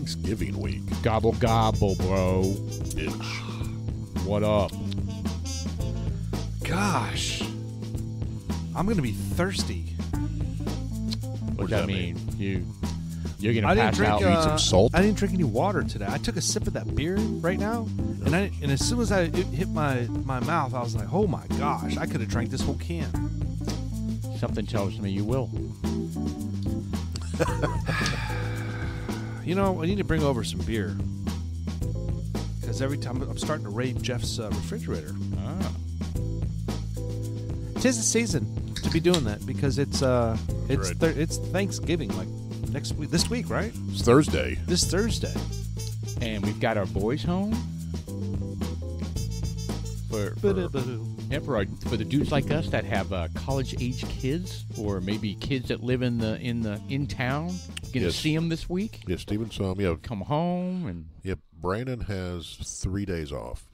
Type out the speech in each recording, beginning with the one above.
Thanksgiving week. Gobble, gobble, bro. Bitch. What up? Gosh. I'm going to be thirsty. What does that mean? You're going I to didn't pass drink, out. Eat some salt. I didn't drink any water today. I took a sip of that beer right now, and as soon as it hit my mouth, I was like, oh my gosh, I could have drank this whole can. Something tells me you will. You know, I need to bring over some beer. Because every time I'm starting to raid Jeff's refrigerator. Ah. 'Tis the season to be doing that because it's it's Thanksgiving, like this week, right? It's Thursday. This Thursday. And we've got our boys home. For the dudes like us that have college-age kids, or maybe kids that live in town, get to Yes. see them this week. Yeah, Stephen saw him. Yeah, Come home and Brandon has 3 days off,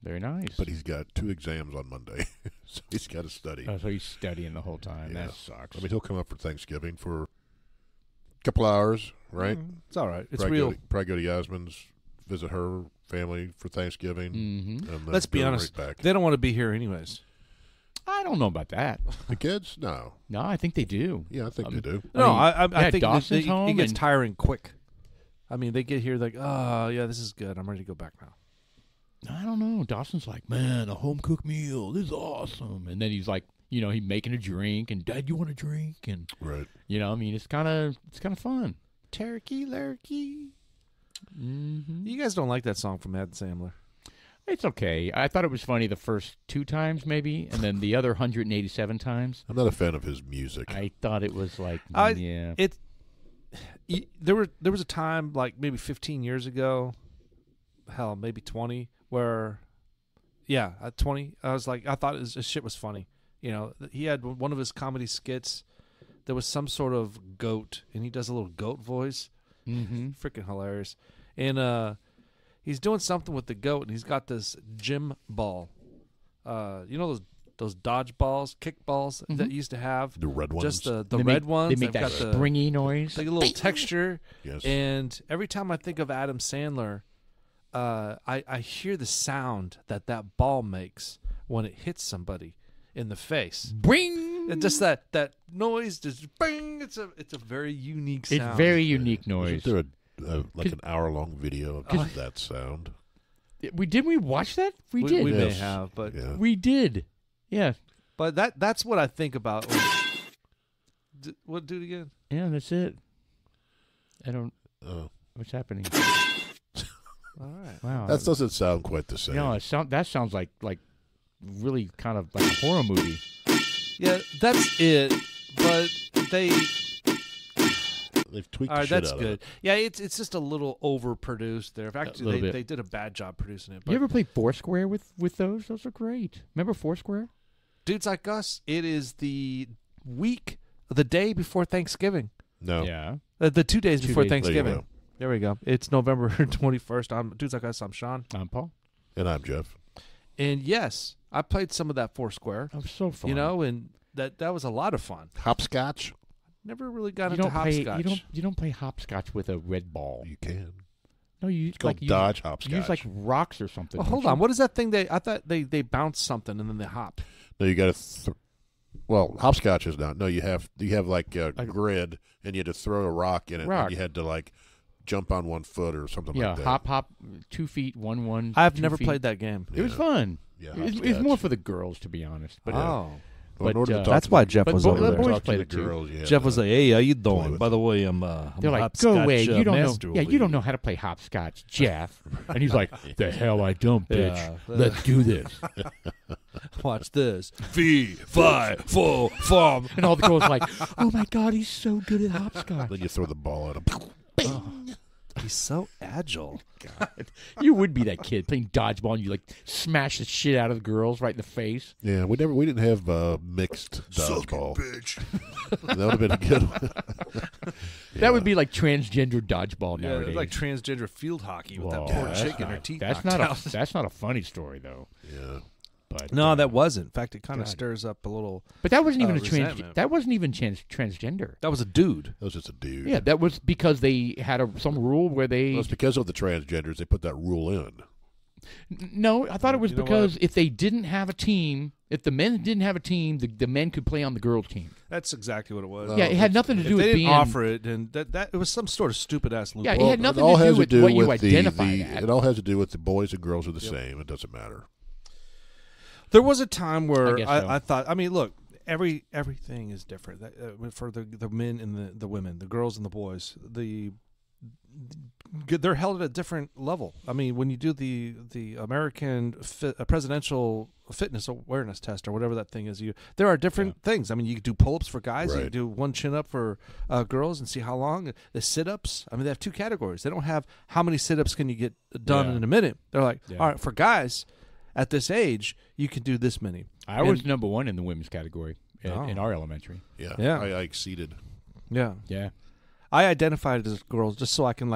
very nice. but he's got 2 exams on Monday, so he's got to study. Oh, so he's studying the whole time. Yeah. That sucks. I mean, he'll come up for Thanksgiving for a couple hours, right? It's all right. It's probably real. Probably go to Yasmin's, visit her family for Thanksgiving. Mm-hmm. And then Let's be go honest. Right back. They don't want to be here anyways. I don't know about that. The kids? No. No, I think they do. Yeah, I think they do. No, mean, I think Dawson's it home gets and- tiring quick. I mean, they get here like, oh, yeah, this is good. I'm ready to go back now. I don't know. Dawson's like, man, a home cooked meal. This is awesome. And then he's like, he's making a drink, and Dad, you want a drink? And Right. I mean, it's kind of fun. Turkey lurkey. Mm-hmm. You guys don't like that song from Adam Sandler. It's okay. I thought it was funny the first 2 times, maybe, and then the other 187 times, I'm not a fan of his music. I thought it was like, There was a time like maybe 15 years ago, hell, maybe 20, where, at 20, I was like, I thought his shit was funny. He had one of his comedy skits. There was some sort of goat, and he does a little goat voice. mm-hmm. Freaking hilarious. And he's doing something with the goat, and he's got this gym ball. Those dodge balls, kick balls that you used to have. The red ones? Just the They red make, ones. They make They've that got springy noise. the little texture. Yes. And every time I think of Adam Sandler, I hear the sound that ball makes when it hits somebody in the face. Bring. And just that noise, just bing. It's a very unique sound. It's very unique noise. Isn't there an hour-long video of just that sound? Did we watch that? We did. We may Yes. have, but Yeah. We did. Yeah. but that's what I think about. What do it again? Yeah, that's it. I don't. Oh. What's happening? All right. Wow. That doesn't sound quite the same. No, that sounds like really kind of like a horror movie. Yeah, that's it. But They've tweaked all the right, shit that's out good. of it. Yeah, it's just a little overproduced there. little Actually, bit. they did a bad job producing it. But You ever play Foursquare with those? Those are great. Remember Foursquare? Dudes Like Us, it is the day before Thanksgiving. No. Yeah. The 2 days 2 before days. Thanksgiving. There you There we go. It's November 21st. I'm Dudes Like Us. I'm Sean. I'm Paul. And I'm Jeff. And yes, I played some of that Foursquare. Oh, so fun. And that was a lot of fun. Hopscotch? Never really got you into don't play. hopscotch. You don't play hopscotch with a red ball. You can. No, you It's called like dodge you hopscotch. use like rocks or something. Oh, don't hold you? on. What is that thing? I thought they bounce something and then they hop. No, you got to. Well, hopscotch is not. No, you have like a grid, and you had to throw a rock in it. Rock. And you had to like jump on one foot or something Yeah, like that. hop, 2 feet, 1. I've 2 never feet. played that game. It was fun. Yeah, It's hopscotch. more for the girls, to be honest. But Oh. Well, in but, order to uh, talk That's to why the- Jeff but was bo- over the there. boys talk to played the it too. girls, you had Jeff to was like, "Hey, how you play doing? with By it. the way, I'm they're like, hopscotch, go away. You don't know. master Yeah, over you don't here." know how to play hopscotch, Jeff. And he's like, the hell I don't, bitch. Yeah. Let's do this. Watch this. 5, 4, 5. And all the girls are like, oh my God, he's so good at hopscotch. Then you throw the ball at him. He's so agile. God. You would be that kid playing dodgeball and you like smash the shit out of the girls right in the face. Yeah, we didn't have mixed dodgeball. Bitch. That would have been a good one. That would be like transgender dodgeball Yeah, nowadays. like transgender field hockey with that Whoa, poor that's chick and her not- teeth that's knocked not out. that's not a funny story though. Yeah. But No, that wasn't. In fact, it kind of God. stirs up a little. But that wasn't even resentment. that wasn't even transgender. That was a dude. That was just a dude. Yeah, that was because they had some rule where they. Well, it's because of the transgenders. They put that rule in. No, I thought it was You know because what? if they didn't have a team, if the men didn't have a team, the men could play on the girls' team. That's exactly what it was. Yeah, it had nothing to If do they with didn't being. offer it, and that it was some sort of stupid ass loophole. Yeah, it had nothing all to has do with what you identify as. It all has to do with the boys and girls are the same. It doesn't matter. There was a time where I guess so. I thought. I mean, look, everything is different for the men and the women, the girls and the boys. They're held at a different level. I mean, when you do the American presidential fitness awareness test or whatever that thing is, there are different things. I mean, you can do pull-ups for guys, you Right. can do one chin-up for girls and see how long. The sit-ups, I mean, they have two categories. They don't have how many sit-ups can you get done Yeah. in a minute. They're like, Yeah. all right, for guys at this age, you can do this many. I was number one in the women's category in our elementary. Yeah. Yeah. I exceeded. Yeah. Yeah. I identified as girls just so I can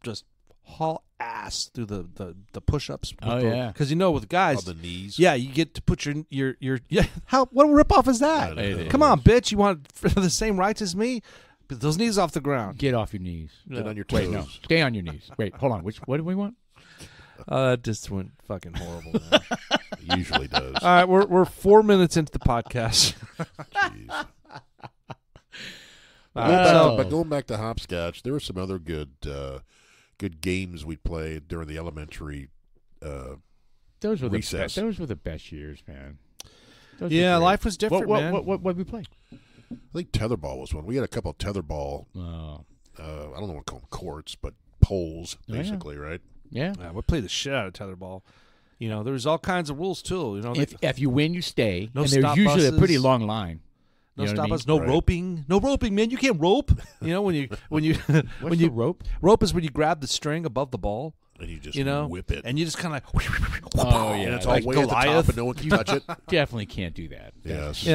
just haul ass through the push-ups. Oh, yeah. Because with guys, On the knees. yeah, you get to put your yeah. What ripoff is that? I know. Come on, bitch! You want the same rights as me? Put those knees off the ground. Get off your knees. And on your toes. Wait, no. Stay on your knees. Wait, hold on. What do we want? That just went fucking horrible. Man. It usually does. All right, we're 4 minutes into the podcast. Jeez. Oh. But going back to hopscotch, there were some other good games we played during the elementary. Those were recess. those were the best years, man. Those were Yeah, great. life was different, what, man. What did we play? I think tetherball was one. We had a couple of tetherball. Oh, I don't know what to call them, courts, but poles, Oh, yeah. basically, right? yeah. Yeah, we played the shit out of tetherball. There's all kinds of rules too. If you win, you stay. No and there's stop usually buses. a pretty long line. no You know what I stop mean? us, no Right. roping, man. You can't rope. When you What's when you the rope? rope is when you grab the string above the ball, And you just whip it. and you just kind of Oh yeah, and it's all like way at the top Goliath. and no one can touch it. definitely can't do that. Yes.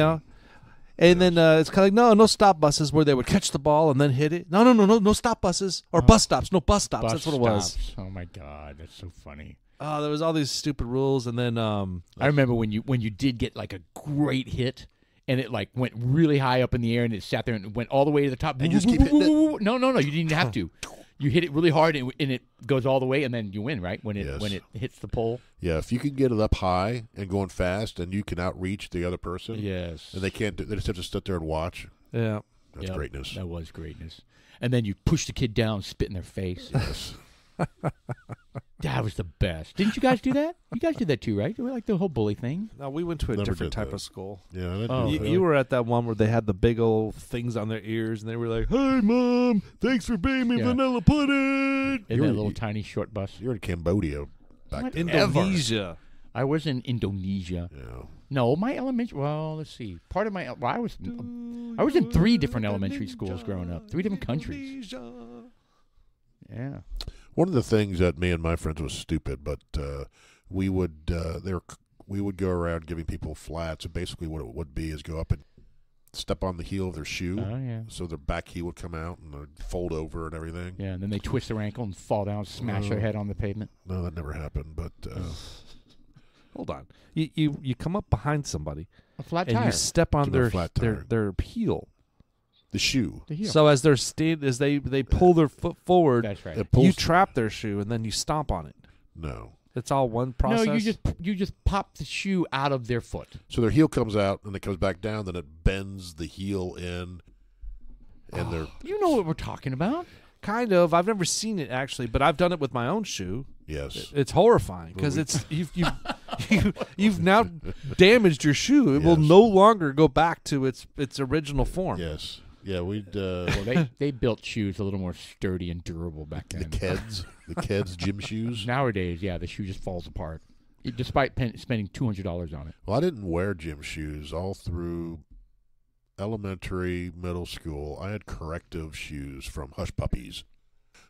And then it's kind of like no stop buses where they would catch the ball and then hit it. No stop buses or bus stops. No bus stops. Bus That's what it was. stops. Oh my god, that's so funny. Oh, there was all these stupid rules, and then I remember when you did get like a great hit, and it like went really high up in the air, and it sat there and went all the way to the top. And you just keep hitting it? No, you didn't have to. You hit it really hard, and it goes all the way, and then you win, right? When it hits the pole. Yeah, if you can get it up high and going fast, and you can outreach the other person. Yes. And they can't. They just have to sit there and watch. yeah. That's Yep, greatness. That was greatness. And then you push the kid down, spit in their face. Yes. That was the best. Didn't you guys do that? You guys did that too, right? You were like the whole bully thing. No, we went to a Never different did type that. of school. Yeah. I Oh, do. really? You were at that one where they had the big old things on their ears, and they were like, "Hey, Mom, thanks for bringing me Yeah. vanilla pudding." In You that were- little tiny short bus. You're in Cambodia back What? then. Indonesia. I was in Indonesia. Yeah. No, my elementary. Well, let's see. Part of my. Well, I was in 3 different elementary schools growing up. 3 different countries. Yeah. One of the things that me and my friends was stupid, but we would go around giving people flats, and basically what it would be is go up and step on the heel of their shoe, Oh yeah. so their back heel would come out and they'd fold over and everything. Yeah, and then they twist their ankle and fall down, smash their head on the pavement. No, that never happened. But Hold on. You come up behind somebody A flat and tire. you step on Give them a their flat tire. their heel. the shoe, The heel. So as they're as they pull their foot forward, That's right. it pulls. you trap their shoe and then you stomp on it. No, It's all one process. No, you just pop the shoe out of their foot. so their heel comes out and it comes back down. Then it bends the heel in, and they're You know what we're talking about. kind of. I've never seen it actually, but I've done it with my own shoe. yes. It's horrifying because it's you've now damaged your shoe. It will Yes. no longer go back to its original form. Yes. Yeah, we'd Well, they built shoes a little more sturdy and durable back the then. Keds gym shoes. Nowadays, yeah, the shoe just falls apart, despite spending $200 on it. Well, I didn't wear gym shoes all through elementary, middle school. I had corrective shoes from Hush Puppies.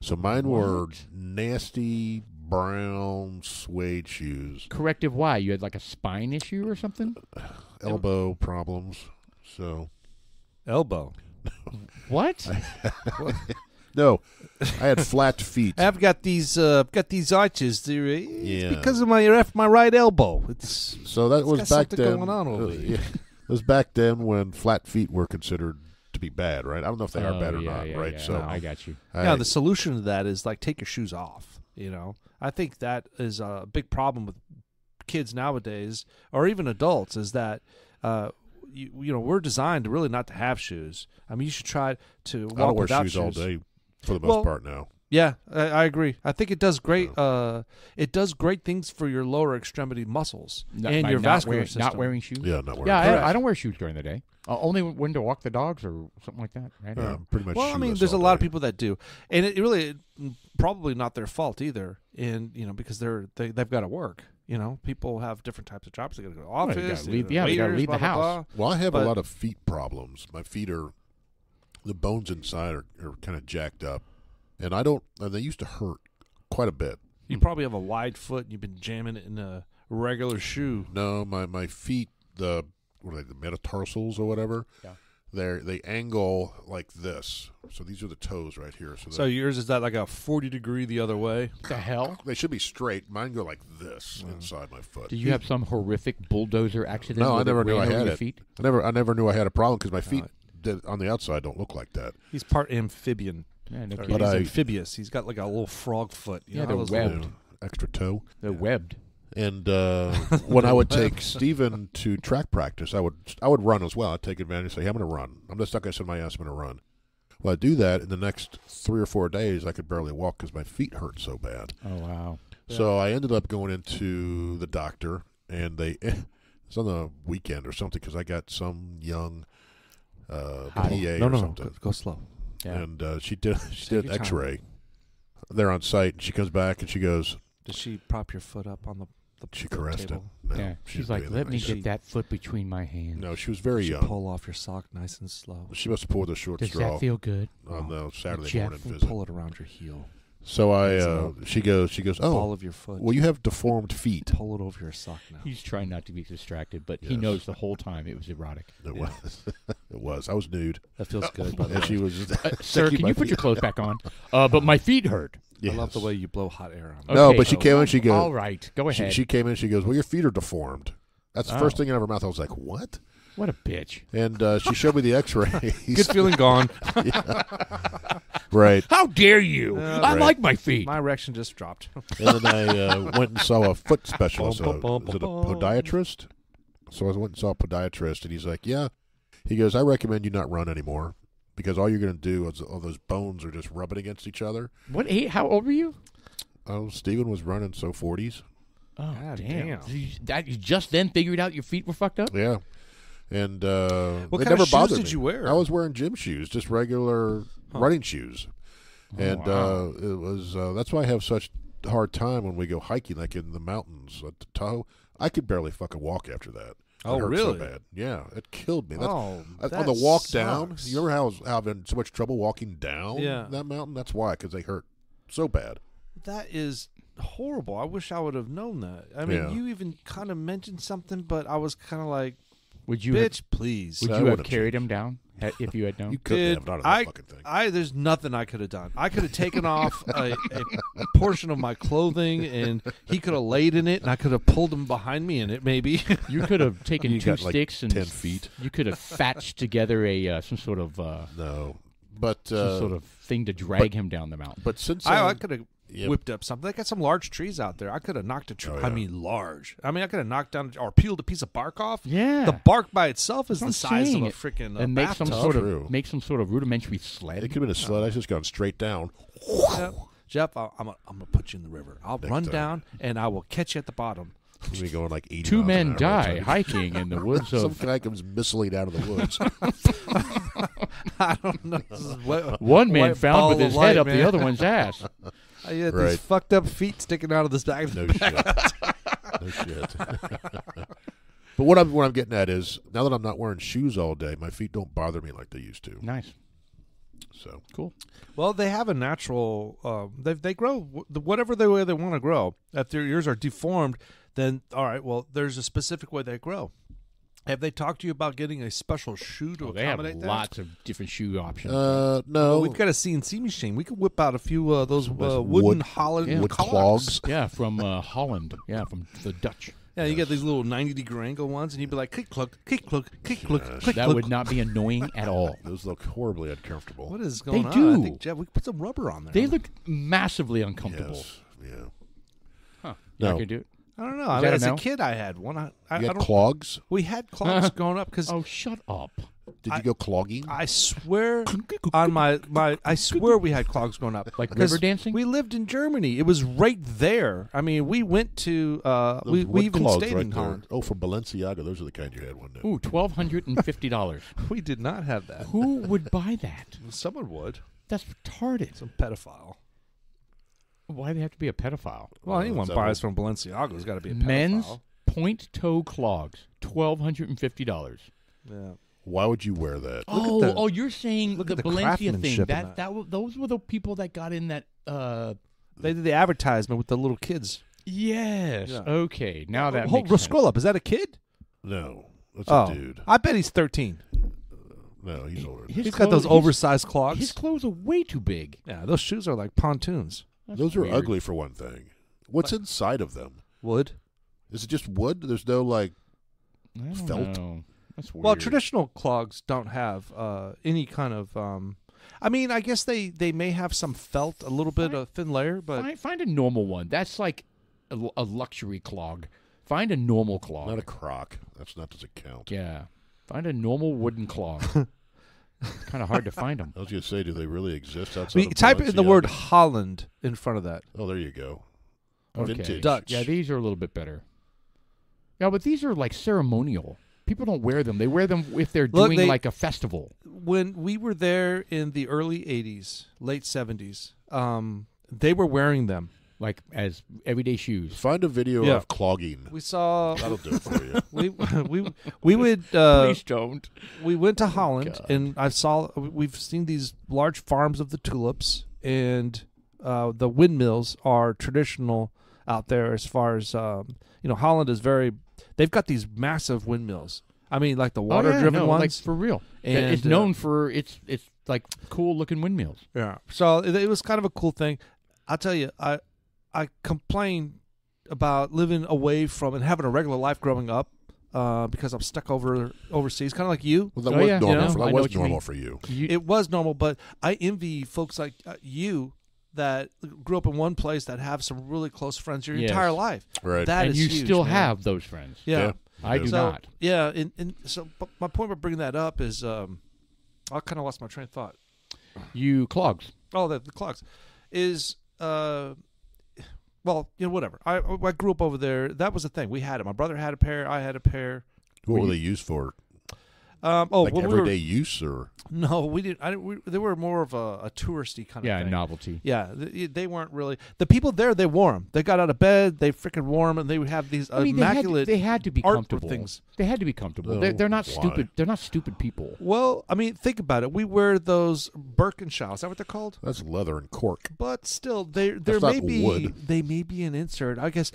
So mine were What? nasty brown suede shoes. Corrective why? You had like a spine issue or something? Elbow problems. So Elbow. What? No, I had flat feet. I've got these arches. It's Yeah. because of my right elbow. So that was got back something then. going on over yeah, it was back then when flat feet were considered to be bad, right? I don't know if they are bad or not, right? Yeah. So No, I got you. Yeah, the solution to that is like take your shoes off. I think that is a big problem with kids nowadays, or even adults, is that we're designed to really not to have shoes. I mean, you should try to walk I don't wear without shoes all day for the most part now. Yeah, I agree. I think it does great. It does great things for your lower extremity muscles and your vascular system. Not wearing shoes. Yeah, not wearing. Yeah, I don't wear shoes during the day. Only when to walk the dogs or something like that. Right? Yeah, pretty much. Well, I mean, shoeless there's a all lot of day. people that do, and it really probably not their fault either. And because they've got to work. People have different types of jobs. They got to go to the office. They gotta leave- they yeah, they gotta waiters, leave blah, the blah, house. blah. Well, I have But- a lot of feet problems. My feet the bones inside are kind of jacked up, and they used to hurt quite a bit. You probably have a wide foot, and you've been jamming it in a regular shoe. No, my feet, what are they, the metatarsals or whatever? Yeah. They angle like this. So these are the toes right here. So yours is that like a 40-degree the other way? What the hell? They should be straight. Mine go like this inside my foot. Do you have some horrific bulldozer accident? No, I where never it knew ran I over had your it. Feet? I never knew I had a problem because my feet on the outside don't look like that. He's part amphibian. Yeah, no Or kidding. he's amphibious. He's got like a little frog foot. Yeah, know, they're those webbed. little- Extra toe. They're webbed. And when I would take Steven to track practice, I would run as well. I'd take advantage and say, hey, I'm going to run. I'm just not going to send my ass, I'm going to run. Well, I do that. In the next 3 or 4 days, I could barely walk because my feet hurt so bad. Oh, wow. So I ended up going into the doctor, and it's on the weekend or something because I got some young PA No, or something. go slow. Yeah. And she did your an time. X-ray. They're on site, and she comes back and she goes, Did she prop your foot up on the she caressed table? it. No, Yeah. she She's didn't like, do anything let me like that. get that foot between my hands. No, she was very She young. pull off your sock nice and slow. She must have pulled a short Does straw that feel good? on the Saturday Jeff morning will visit. Pull it around your heel. So she goes, Ball oh, of your foot. well, you have deformed feet. Pull it over your sock now. He's trying not to be distracted, but he Yes. knows the whole time it was erotic. It was. It was. I was nude, That feels good. By the and way. she was. Sir, taking can my you put your feet. clothes back on? But my feet hurt. I love Yes. the way you blow hot air on me. No, Okay. but she came in. She goes. All right, go ahead. She came in. She goes, well, your feet are deformed. That's the first Oh. thing out of her mouth. I was like, what? What a bitch. And she showed me the X-ray. Good feeling gone. Right. How dare you? I Right. like my feet. My erection just dropped. And then I went and saw a foot specialist. Bum, bum, Is it a bum, bum. podiatrist? So I went and saw a podiatrist, and he's like, yeah. He goes, I recommend you not run anymore because all you're going to do is all those bones are just rubbing against each other. What age? How old were you? Oh, Steven was running 40s. Oh, God damn. damn. You just then figured out your feet were fucked up? Yeah. And What they kind never of shoes bothered did me. you wear? I was wearing gym shoes, just regular running shoes. And wow. it was that's why I have such a hard time when we go hiking, like in the mountains at the Tahoe. I could barely fucking walk after that. Oh, it hurt really? So bad. Yeah, it killed me. Oh, On that the walk down, sucks. you remember how I've been so much trouble walking down Yeah. that mountain? That's why, because they hurt so bad. That is horrible. I wish I would have known that. I mean, Yeah. you even kind of mentioned something, but I was kind of like, Would you bitch, please. Would I you have would've carried changed. him down if you had known? You couldn't Dude, have done that fucking thing. there's nothing I could have done. I could have taken off a portion of my clothing, and he could have laid in it, and I could have pulled him behind me in it, maybe. You could have taken You two got, like, sticks and 10 feet. You could have thatched together a some sort of No, but some sort of thing to drag him down the mountain. but since I could have Yep. whipped up something. They got some large trees out there. I could have knocked a tree. Oh, I yeah. mean, large. I mean, I could have knocked down or peeled a piece of bark off. Yeah. The bark by itself is That's the what I'm size of saying. a freaking and make some bathtub. sort of True. rudimentary sled. it could have been a sled. I just gone straight down. Yep. Jeff, I'm gonna put you in the river. I'll Next run time. down and I will catch you at the bottom. We going like 80 Two miles an men hour die every time. hiking in the woods Some of. guy comes missiling out of the woods. I don't know. This is One man white found ball with of his light, head up man. the other one's ass. I had Right. these fucked up feet sticking out of this bag. No shit. No shit. But what I'm getting at is now that I'm not wearing shoes all day, my feet don't bother me like they used to. Nice, So cool. Well, they have a natural. They grow whatever the way they want to grow. If their ears are deformed, then all right. Well, there's a specific way they grow. Have they talked to you about getting a special shoe to They have accommodate that? lots of different shoe options. No. Well, we've got a CNC machine. We could whip out a few of those wooden wood- Holland wood clogs. Yeah, from Holland. Yeah, from the Dutch. Yeah, you get these little 90-degree angle ones, and you'd be like, click, cluck, click, cluck, click, cluck, click, That cluck. would not be annoying at all. Those look horribly uncomfortable. What is going on? do. I think, Jeff, we could put some rubber on there. They look massively uncomfortable. Yes. Yeah. Huh. No. Not gonna do it. I don't know. Is that As a a no? kid, I had one. I You don't. had clogs? We had clogs growing up because Oh, shut up. Did you go clogging? I swear on my I swear we had clogs growing up. Like 'Cause river dancing? We lived in Germany. It was right there. I mean, we went to Those we wood even clogs stayed right in there. Holland. Oh, from Balenciaga. Those are the kind you had, wasn't it? Ooh, $1,250. We did not have that. Who would buy that? Someone would. That's retarded. Some pedophile. Why do they have to be a pedophile? Well, anyone is that buys from Balenciaga's got to be a pedophile. Men's point-toe clogs, $1,250. Yeah. Why would you wear that? Oh, you're saying look the at the Valencia thing. craftsmanship in Those were the people that got in that. They did the advertisement with the little kids. Yes. Yeah. Okay. Now that makes sense. Scroll up. Is that a kid? No. That's Oh, a dude. I bet he's 13. No, he's older. than His He's got those clothes- oversized His clogs. clothes are way too big. Yeah, those shoes are like pontoons. that. That's Those are weird. ugly for one thing. What's inside of them? Wood. Is it just wood? There's no like. I don't Felt? know. That's weird. Well, traditional clogs don't have any kind of. I mean, I guess they may have some felt, a little bit of thin layer, but Find a normal one. That's like a luxury clog. Find a normal clog. Not a crock. That's not doesn't count. Yeah. Find a normal wooden clog. It's kind of hard to find them. I was going to say, do they really exist outside of type in the Balenciaga? word Holland in front of that. Oh, there you go. Okay. Vintage. Dutch. Yeah, these are a little bit better. Yeah, but these are like ceremonial. People don't wear them. They wear them if they're Look, doing like a festival. When we were there in the early 80s, late 70s, they were wearing them. Like as everyday shoes. Find a video Yeah. of clogging. We saw That'll do it for you. we would Please don't. we went to Holland God. and we've seen these large farms of the tulips, and the windmills are traditional out there as far as Holland is they've got these massive windmills. I mean, like the water driven ones. like for real. And, it's known for it's like cool looking windmills. Yeah. So it was kind of a cool thing. I'll tell you, I complain about living away from and having a regular life growing up because I'm stuck overseas, kind of like you. Well, that Oh, was yeah. normal. Yeah. That I know was what you normal mean. for you. It was normal, but I envy folks like you that grew up in one place that have some really close friends your Yes. entire life. Right. That and is you huge, still man. have those friends. Yeah. I do So, not. Yeah, and so but my point by bringing that up is I kind of lost my train of thought. You clogs. Oh, the clocks is well, whatever. I grew up over there. That was the thing. We had it. My brother had a pair. I had a pair. What were they used for? Like Like everyday use, or no, we didn't. They were more of a touristy kind of thing. Novelty. Yeah, they weren't really. The people there, they wore them. They got out of bed, they freaking wore them, and they would have these immaculate. They had to be art comfortable. things. They had to be comfortable. No, They're not why? stupid. They're not stupid people. Well, I mean, think about it. We wear those Birkenstock. Is that what they're called? that's leather and cork. But still, there That's may not be wood. they may be an insert. I guess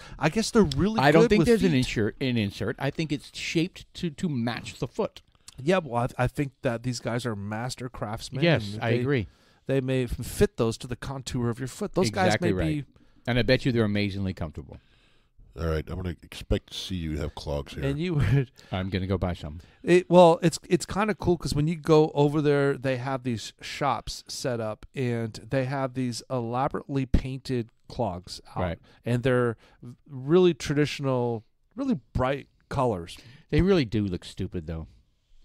they're really. I don't good think with there's feet. an insert. I think it's shaped to match the foot. Yeah, well, I think that these guys are master craftsmen. Yes, and I agree. They may fit those to the contour of your foot. Those Exactly guys may be. right. And I bet you they're amazingly comfortable. All right, I'm going to expect to see you have clogs here. And you would. I'm gonna go buy some. It's kind of cool because when you go over there, they have these shops set up, and they have these elaborately painted clogs out, Right. and they're really traditional, really bright colors. They really do look stupid, though.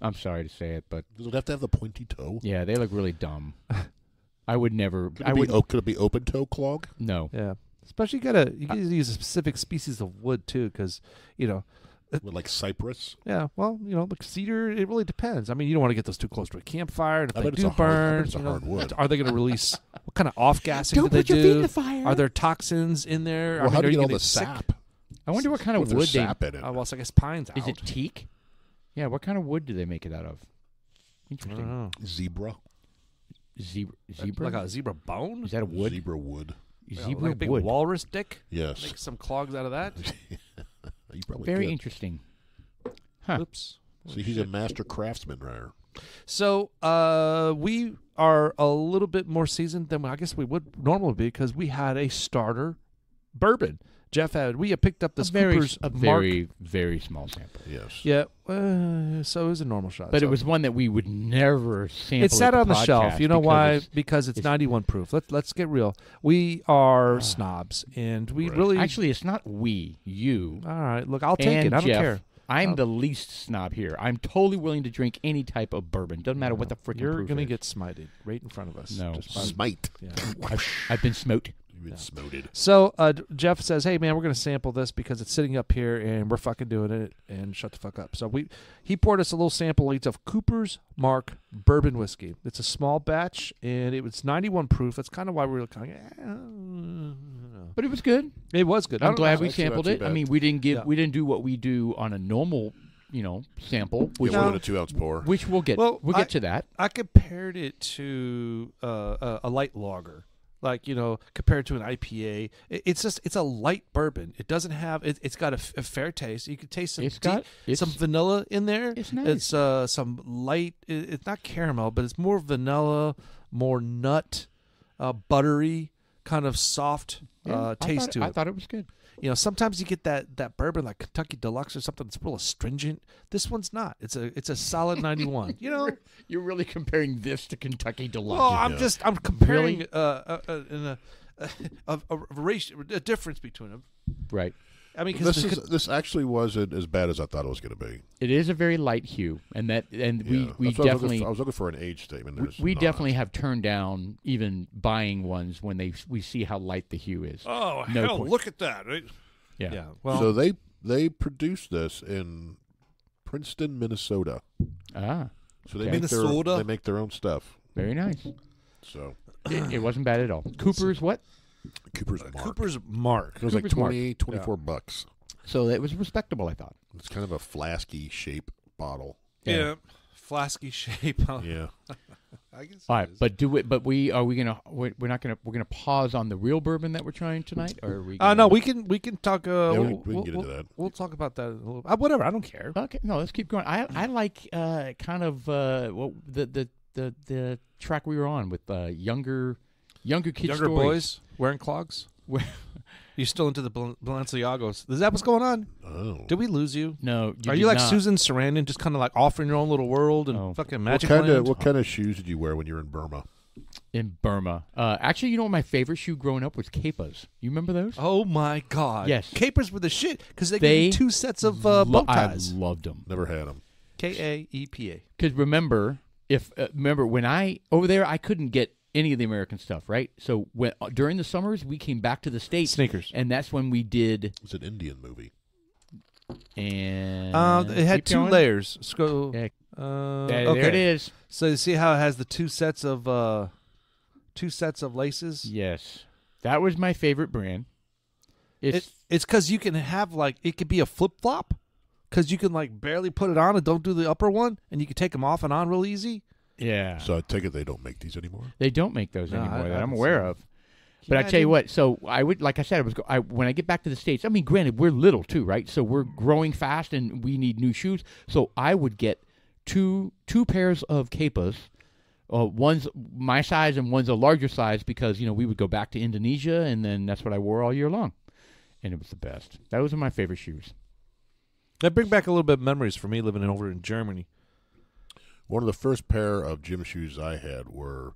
I'm sorry to say it, but Does it have to have the pointy toe? yeah, they look really dumb. I would never. Could I it, be, would could it be open toe clog? no. Yeah, especially you gotta use a specific species of wood too, because With like cypress? yeah, well, like cedar, it really depends. I mean, you don't want to get those too close to a campfire, and if I they bet it's do a hard- I bet burn, it's a hard wood. are they going to release what kind of off gassing Don't do they put your do? feet in the fire. Are there toxins in there? Well, how do are you get all gonna the sick? sap? I wonder what kind What of if wood there's they. sap in it? Well, I guess pine's out. Is it teak? Yeah. What kind of wood do they make it out of? I don't Interesting. know. Zebra? Zebra. Like a zebra bone? Is that a wood? Zebra wood. Zebra like a big wood. walrus dick? Yes. Make some clogs out of that? You probably Very could. interesting. Huh. Oops. See, he's a master craftsman, right? So we are a little bit more seasoned than I guess we would normally be because we had a starter bourbon. Jeff we had picked up this Cooper's very small sample. Yes. Yeah, so it was a normal shot. But so. it was one that we would never sample. It sat at on the shelf. You know why? Because it's it's 91 proof. Let's get real. We are snobs, and we really actually it's not you. All right, look, I'll take and it. I don't Jeff, care. I'm the least snob here. I'm totally willing to drink any type of bourbon. Doesn't matter what the freaking You're proof gonna is. get smited right in front of us. No. Just by- Smite. yeah. I've been smote. You've been smoted. So Jeff says, "Hey man, we're gonna sample this because it's sitting up here and we're fucking doing it." And shut the fuck up. So he poured us a little sample each of Cooper's Mark bourbon whiskey. It's a small batch and it was 91 proof. That's kind of why we were kind of. But it was good. It was good. I'm glad we Actually, not sampled too it. I bad. mean, we didn't do what we do on a normal, sample. Yeah, No. 1 and a 2-ounce pour. Which we'll get. Well, we'll get to that. I compared it to a light lager, like compared to an IPA. It's a light bourbon. It doesn't have. It's got a fair taste. You can taste some vanilla in there. It's nice. It's some light. It's not caramel, but it's more vanilla, more nut, buttery, kind of soft taste to it. I thought it was good. Sometimes you get that bourbon like Kentucky Deluxe or something that's real astringent. This one's not. It's a solid 91. You're really comparing this to Kentucky Deluxe. Well, I'm comparing a difference between them. Right. I mean, This actually wasn't as bad as I thought it was going to be. It is a very light hue, and we That's what definitely I was looking for an age statement. we definitely have turned down even buying ones when we see how light the hue is. oh No hell, point. look at that! Yeah. Well, So they produced this in Princeton, Minnesota. Ah, So they Okay. make Minnesota? they make their own stuff. very nice. So It wasn't bad at all. Cooper's what? Cooper's Mark. Cooper's Mark. It was like Cooper's Mark. 24 bucks. So it was respectable, I thought. It's kind of a flasky shape bottle. Yeah, flasky shape. Yeah. I guess. All right, but we're gonna pause on the real bourbon that we're trying tonight, or are we? No, we can talk. we can get into that. We'll talk about that a little. Whatever, I don't care. Okay, no, let's keep going. I like kind of the track we were on with younger kids, Younger stories. boys wearing clogs. You still into the Balenciagos? Is that what's going on? Oh. Did we lose you? No, Are you like Susan Sarandon, just kind of like off in your own little world and fucking magic land? What kind of shoes did you wear when you were in Burma? in Burma? Actually, you know what my favorite shoe growing up was Kaepas. You remember those? Oh my God! Yes. Capers were the shit because they gave you 2 sets of bow ties. I loved them. Never had them. Kaepa. Because remember when over there I couldn't get any of the American stuff, right? So during the summers we came back to the States, Sneakers, and that's when we did. It's an Indian movie. And it had keep 2 going. layers. There There it is. So you see how it has the 2 sets of laces? Yes, that was my favorite brand. It's because you can have it could be a flip flop, because you can barely put it on and don't do the upper one, and you can take them off and on real easy. Yeah. So I take it they don't make these anymore. They don't make those No, anymore I that I'm haven't aware seen of. But I tell you what, so I would, like I said, when I get back to the States, I mean, granted, we're little too, right? So we're growing fast and we need new shoes. So I would get two pairs of Kaepas. One's my size and one's a larger size because, we would go back to Indonesia and then that's what I wore all year long. And it was the best. Those are my favorite shoes. That bring back a little bit of memories for me living over in Germany. One of the first pair of gym shoes I had were,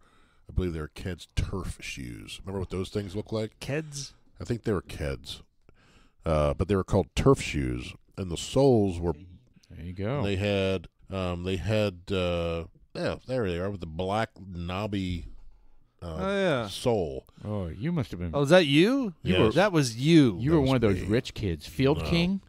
I believe they were Keds TERF shoes. Remember what those things look like? Keds? I think they were Keds. But they were called TERF shoes. And the soles were... There you go. They had there they are with the black knobby sole. Oh, you must have been. Oh, is that you? Yes. That was you. You were was one of those me. rich kids. Field No. King?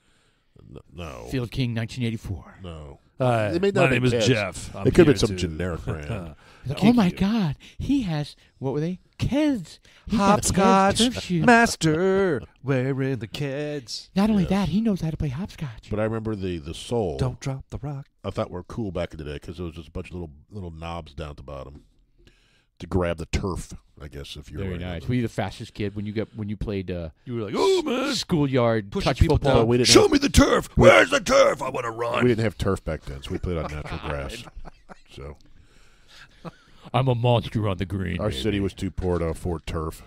No. Field King 1984. No. They made my that name big is heads. Jeff. I'm It could have here been some to- generic brand. Oh my God! He has what were they? Keds. He's got Keds Hopscotch turf shoes. master wearing the Keds. Not only Yes. that, he knows how to play hopscotch. But I remember the sole. Don't drop the rock. I thought were cool back in the day because it was just a bunch of little knobs down at the bottom. to grab the turf, I guess, if you're Very nice. Were you the fastest kid when you played? You were like, oh man, schoolyard pushing touch people football. down. we didn't Show have- me the turf. Where's the turf? I want to run. We didn't have turf back then, so we played on natural grass. So I'm a monster on the green. our baby. city was too poor to afford turf.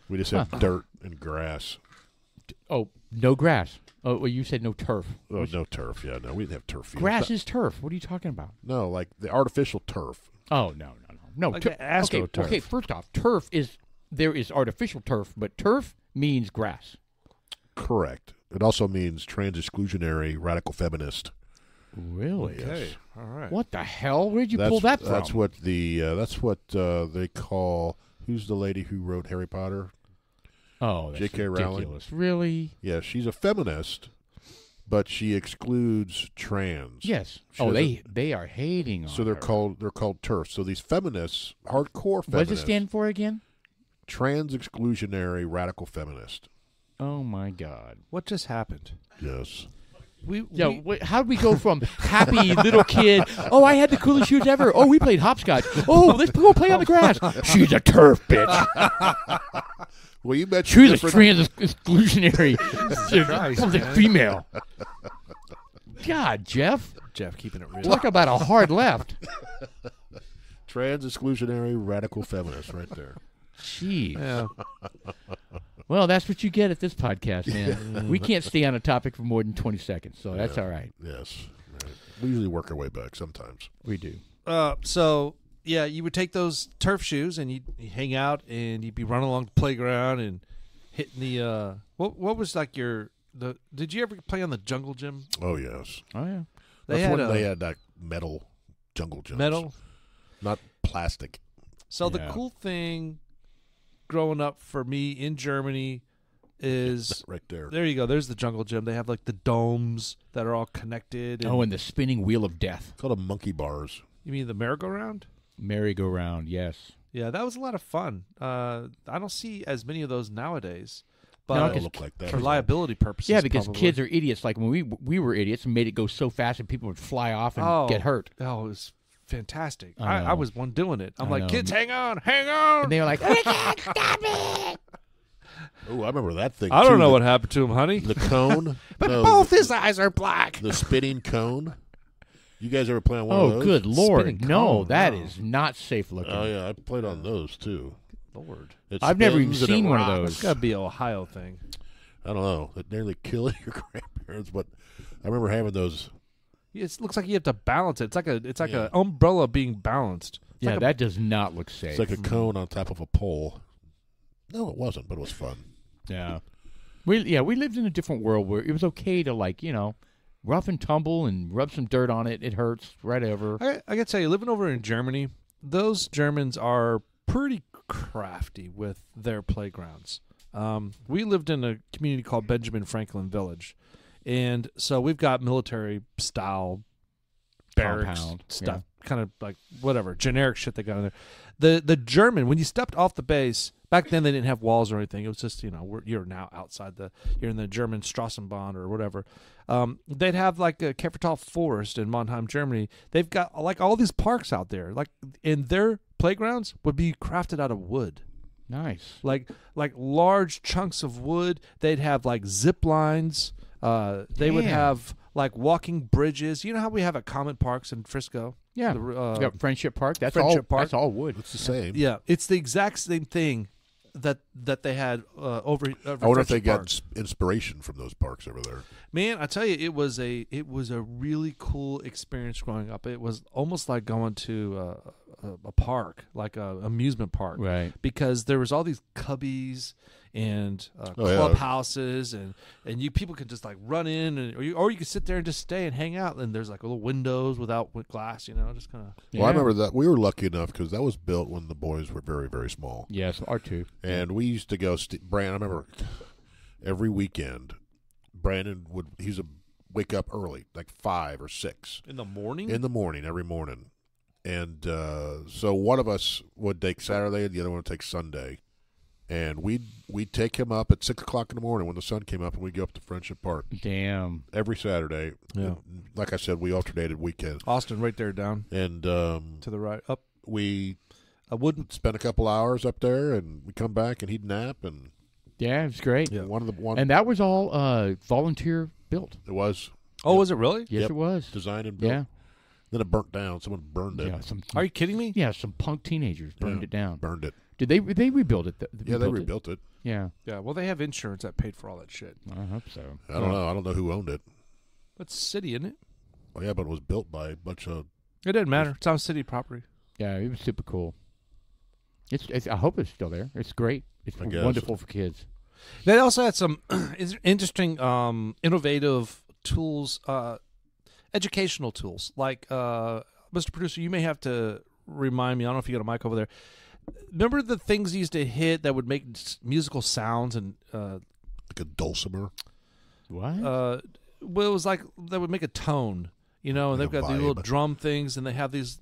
We just had dirt and grass. Oh, no grass. Oh, well, you said no turf. Oh, no turf. Yeah, no, we didn't have turf fields. Grass is turf. What are you talking about? No, like the artificial turf. Oh, no. Like tur- the AstroTurf. Okay, first off, there is artificial turf, but turf means grass. Correct. It also means trans-exclusionary radical feminist. Really? Okay. All right. What the hell? Where'd you pull that from? That's what they call. Who's the lady who wrote Harry Potter? Oh, that's J.K. Rowling. ridiculous. Really? Yeah, she's a feminist, but she excludes trans. Yes. She Oh, doesn't- they are hating on So they're her. called TERFs. So these feminists, hardcore What feminists, does it stand for again? trans-exclusionary radical feminist. Oh, my God. What just happened? Yes. How'd we go from happy little kid, oh, I had the coolest shoes ever, oh, we played hopscotch, oh, let's go play on the grass. She's a turf, bitch. Well, you mentioned She's a different- trans-exclusionary something female. God, Jeff. Jeff keeping it real. Talk about a hard left. trans-exclusionary radical feminist right there. Jeez. Yeah. Well, that's what you get at this podcast, man. We can't stay on a topic for more than 20 seconds, so that's all right. Yes. Right. We usually work our way back sometimes. We do. So yeah, you would take those turf shoes and you'd hang out and you'd be running along the playground and hitting the what was like did you ever play on the jungle gym? Oh, yes. Oh, yeah. They That's had when they had that metal jungle gyms. metal. Not plastic. So the Yeah. cool thing growing up for me in Germany is Right there. there you go. There's the jungle gym. They have like the domes that are all connected. Oh, and the spinning wheel of death. It's called a monkey bars. You mean the merry-go-round? Merry-go-round, yes. Yeah, that was a lot of fun. I don't see as many of those nowadays, No, but They 'cause don't look like that. for liability purposes. Yeah, because probably. kids are idiots. Like when we were idiots and made it go so fast and people would fly off and get hurt. Oh, it was fantastic. I I know. was one doing it. I'm I like, know. kids, hang on, hang on. And they were like, we can't stop it. Oh, I remember that thing. I don't too. know what happened to him, honey. The cone. But No, both the, his eyes are black. the spinning cone. You guys ever play on one of Oh, those? good Lord. Spinning No, cone, that no. is not safe looking. Oh, yeah. I played on those, too. Lord, It I've never even spins and it seen one of rocks. those. it's got to be an Ohio thing. I don't know. It nearly killed your grandparents, but I remember having those. It looks like you have to balance it. It's like Yeah. an umbrella being balanced. It's Yeah, like that does not look safe. It's like a cone on top of a pole. No, it wasn't, but it was fun. Yeah. We lived in a different world where it was okay to, like, rough and tumble and rub some dirt on it. It hurts right over. I gotta tell you, living over in Germany, those Germans are pretty crafty with their playgrounds. We lived in a community called Benjamin Franklin Village, and so we've got military style barracks Compound, stuff, kind of like whatever generic shit they got in there. The German, when you stepped off the base back then, they didn't have walls or anything. It was just you're now outside you're in the German Strassenbahn or whatever. They'd have like a Käfertal Forest in Mannheim, Germany. They've got like all these parks out there, like, and their playgrounds would be crafted out of wood. Nice. Like large chunks of wood. They'd have like zip lines. They would Damn. have like walking bridges. You know how we have at Comet Parks in Frisco? Yeah. The, You got Friendship Park. That's Friendship all. Park. That's all wood. It's the same. yeah, it's the exact same thing that they had over I wonder if they Friendship got Park. inspiration from those parks over there. Man, I tell you, it was a really cool experience growing up. It was almost like going to a park, like a amusement park, Right. because there was all these cubbies and Oh, yeah. clubhouses, and you people could just like run in, and or you could sit there and just stay and hang out. And there's like little windows with glass, just kind of. Well, I remember that we were lucky enough because that was built when the boys were very, very small. Yes, R2. And we used to go. Brandon, I remember every weekend, Brandon would wake up early, like 5 or 6 In the morning? in the morning, every morning. And so one of us would take Saturday, and the other one would take Sunday. And we'd take him up at 6 o'clock in the morning when the sun came up, and we'd go up to Friendship Park Damn. every Saturday. Yeah. And like I said, we alternated weekends. Austin, right there down And to the right. Up. we I wouldn't. Spend a couple hours up there, and we come back, and he'd nap, and Yeah, it's great. Yeah. And that was all volunteer built. it was Oh, was it really? Yes, Yep. it was. designed and built. Yeah. Then it burnt down. Someone burned it. Yeah, Are you kidding me? Yeah, some punk teenagers burned Yeah, it down. Burned it. Did they rebuild it? Yeah, they rebuilt it. Yeah, Yeah. Well, they have insurance that paid for all that shit. I hope so. I don't know. I don't know who owned it. That's city, isn't it? Well, yeah, but it was built by a bunch of. It didn't matter. It's on city property. Yeah, it was super cool. It's I hope it's still there. It's great. It's I guess. wonderful for kids. They also had some interesting, innovative tools, educational tools. Like, Mr. Producer, you may have to remind me. I don't know if you got a mic over there. Remember the things you used to hit that would make musical sounds and Like a dulcimer. What? well, it was like that would make a tone, and Like they've a got these little vibe. drum things, and they have these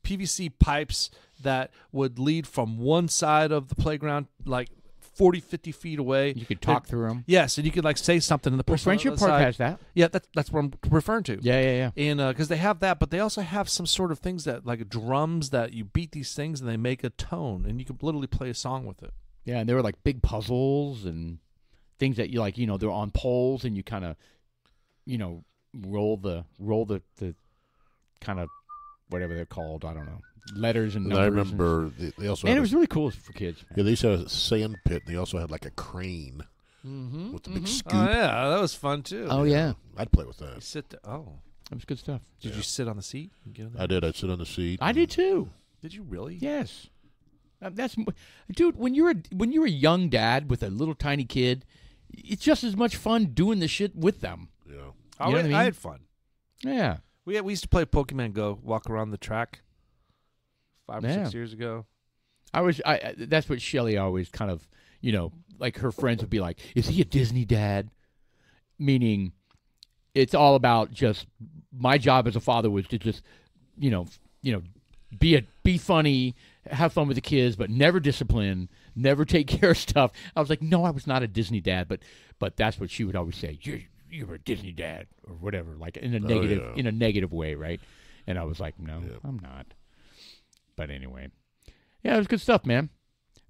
PVC pipes that would lead from one side of the playground, like 40, 50 feet away. You could talk through them. Yes, and you could like say something in the Well, person on the Friendship other Park side. has that. Yeah, that's what I'm referring to. Yeah. And because they have that, but they also have some sort of things that like drums that you beat these things and they make a tone, and you can literally play a song with it. Yeah, and they were like big puzzles and things that you like. They're on poles, and you kind of, roll the kind of whatever they're called. I don't know, letters and And numbers. I remember they also And had it was really cool for kids. yeah, they used to have a sand pit, and they also had like a crane Mm-hmm. with the big scoop. Oh yeah, that was fun too. Oh yeah, I'd play with You that. sit there. Oh, that was good stuff. did you sit on the seat? And get in there? I did. I'd sit on the seat. I did too. Did you really? Yes, dude. When you're a young dad with a little tiny kid, it's just as much fun doing the shit with them. Yeah. I, You know what I mean? I had fun. Yeah. We used to play Pokemon Go, walk around the track. 5 or Yeah. 6 years ago. That's what Shelly always kind of, like her friends would be like, "Is he a Disney dad?" Meaning, it's all about just my job as a father was to just, be funny, have fun with the kids, but never discipline, never take care of stuff. I was like, no, I was not a Disney dad, but that's what she would always say. You're a Disney dad or whatever, like in a negative way, right? And I was like, no, I'm not. But anyway, yeah, it was good stuff, man.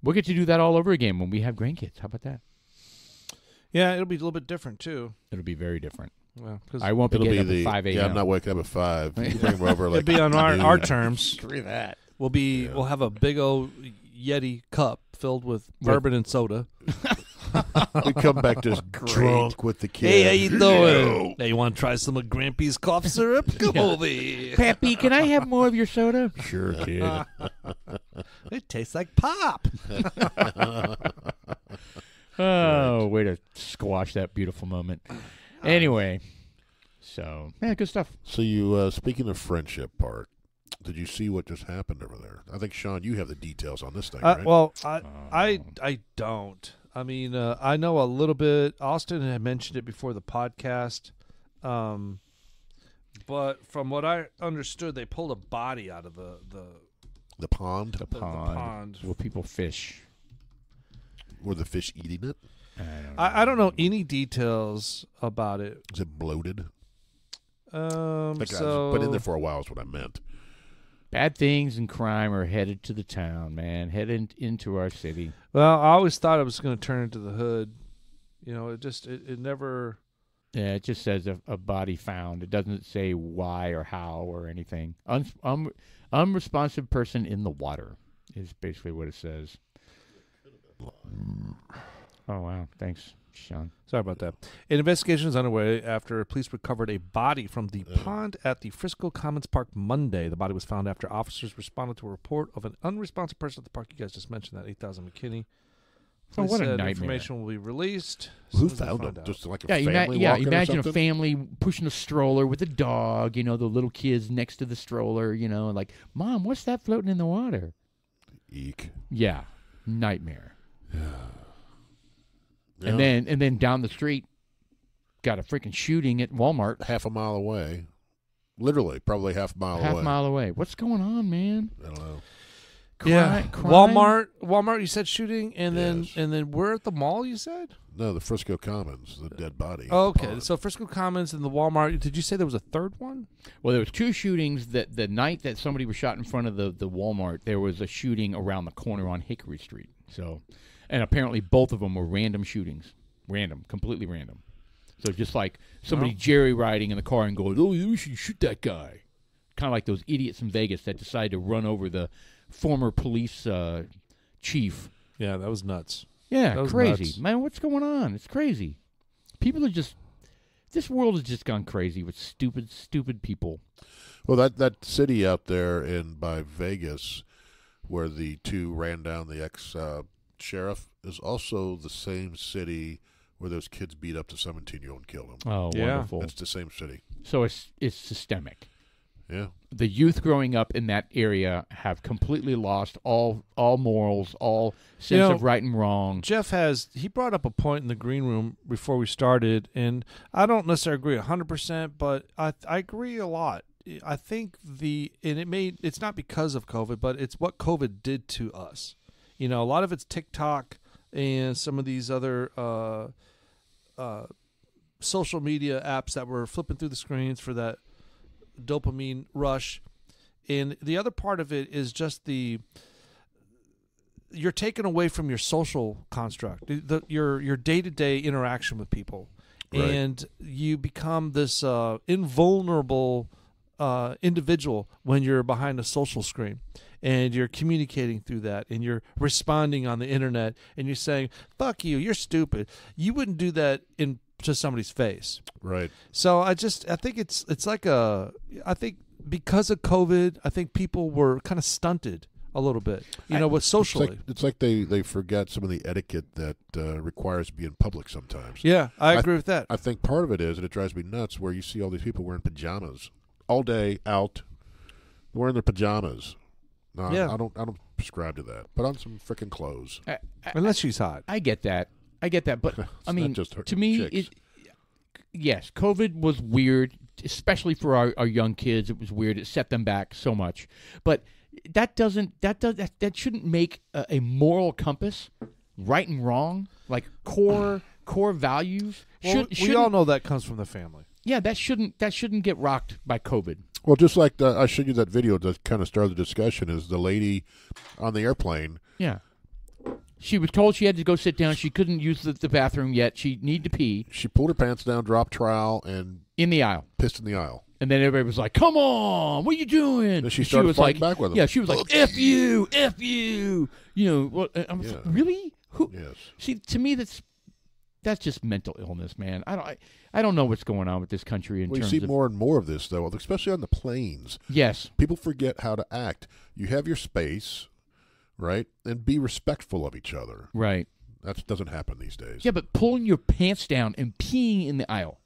We'll get to do that all over again when we have grandkids. How about that? Yeah, it'll be a little bit different too. It'll be very different. Well, because I won't be It'll getting be up at 5 a.m. Yeah, I'm not waking up at 5. You bring me over like it'll be on our noon. terms. Screw that. We'll have a big old Yeti cup filled with bourbon and soda. We come back just drunk with the kids. Hey, how you doing? Hey, you want to try some of Grampy's cough syrup? Come over here. Pappy, can I have more of your soda? Sure, kid. It tastes like pop. Oh, way to squash that beautiful moment. Anyway, so, yeah, good stuff. So you, speaking of Friendship Park, did you see what just happened over there? I think, Sean, you have the details on this thing, right? Well, I don't. I mean, I know a little bit. Austin had mentioned it before the podcast. But from what I understood, they pulled a body out of the pond? The pond. Where people fish. Were the fish eating it? I don't know any details about it. Is it bloated? So It's been in there for a while is what I meant. Bad things and crime are headed to the town, man. Headed into our city. well, I always thought it was going to turn into the hood. It never. Yeah, it just says a body found. It doesn't say why or how or anything. Unresponsive person in the water is basically what it says. Oh, wow. Thanks, Sean. Sorry about that. An investigation is underway after police recovered a body from the pond at the Frisco Commons Park Monday. The body was found after officers responded to a report of an unresponsive person at the park. You guys just mentioned that, 8000 McKinney. Oh, what a Said nightmare. Information will be released. Who as soon as they found find them? out. Just like a Yeah, family walking or imagine a something? family pushing a stroller with a dog, the little kids next to the stroller, like, Mom, what's that floating in the water? Eek. Yeah, nightmare. Yeah. And then down the street, got a freaking shooting at Walmart. half a mile away. Literally, probably half a mile away. Half a mile away. What's going on, man? I don't know. Crime. Walmart. You said shooting, and then we're at the mall. You said No, the Frisco Commons, the dead body. Oh, okay, so Frisco Commons and the Walmart. Did you say there was a third one? Well, there was 2 shootings. That the night that somebody was shot in front of the Walmart, there was a shooting around the corner on Hickory Street. So, and apparently both of them were random shootings, completely random. So just like somebody jerry riding in the car and going, "Oh, you should shoot that guy," kind of like those idiots in Vegas that decided to run over the former police chief. Yeah, that was nuts. Yeah, that was crazy. nuts. Man, what's going on? It's crazy. People are just... This world has just gone crazy with stupid people. Well, that city out there by Vegas where the 2 ran down the ex-sheriff is also the same city where those kids beat up the 17-year-old and killed him. Oh, yeah. Wonderful. It's the same city. So it's systemic. Yeah. The youth growing up in that area have completely lost all morals, all sense of right and wrong. Jeff he brought up a point in the green room before we started, and I don't necessarily agree 100%, but I agree a lot. I think it's not because of COVID, but it's what COVID did to us. A lot of it's TikTok and some of these other social media apps that were flipping through the screens for that dopamine rush, and the other part of it is just you're taken away from your social construct, your day-to-day interaction with people, right. And you become this invulnerable individual when you're behind a social screen, and you're communicating through that, and you're responding on the internet, and you're saying, "Fuck you, you're stupid." You wouldn't do that to somebody's face. Right. So I think it's like I think because of COVID, I think people were kind of stunted a little bit, with socially. It's like they forget some of the etiquette that requires to be in public sometimes. Yeah, I agree with that. I think part of it is, and it drives me nuts, where you see all these people wearing pajamas all day out, wearing their pajamas. No, yeah. I don't prescribe to that. Put on some freaking clothes. Unless she's hot. I get that, but I mean, to me, yes, COVID was weird, especially for our young kids. It was weird. It set them back so much. But that shouldn't make a moral compass, right and wrong, like core values. Well, we all know that comes from the family. Yeah, that shouldn't get rocked by COVID. Well, just like I showed you that video that kind of started the discussion, is the lady on the airplane. Yeah. She was told she had to go sit down. She couldn't use the bathroom yet. She needed to pee. She pulled her pants down, dropped trowel, and in the aisle. Pissed in the aisle. And then everybody was like, "Come on, what are you doing?" And she started fighting back with him. Yeah, she was like, "F you, F you." I was like, really? Who? Yes. See, to me, that's just mental illness, man. I don't know what's going on with this country in terms of... You see more and more of this, though, especially on the planes. Yes. People forget how to act. You have your space, right? And be respectful of each other. Right. That doesn't happen these days. Yeah, but pulling your pants down and peeing in the aisle.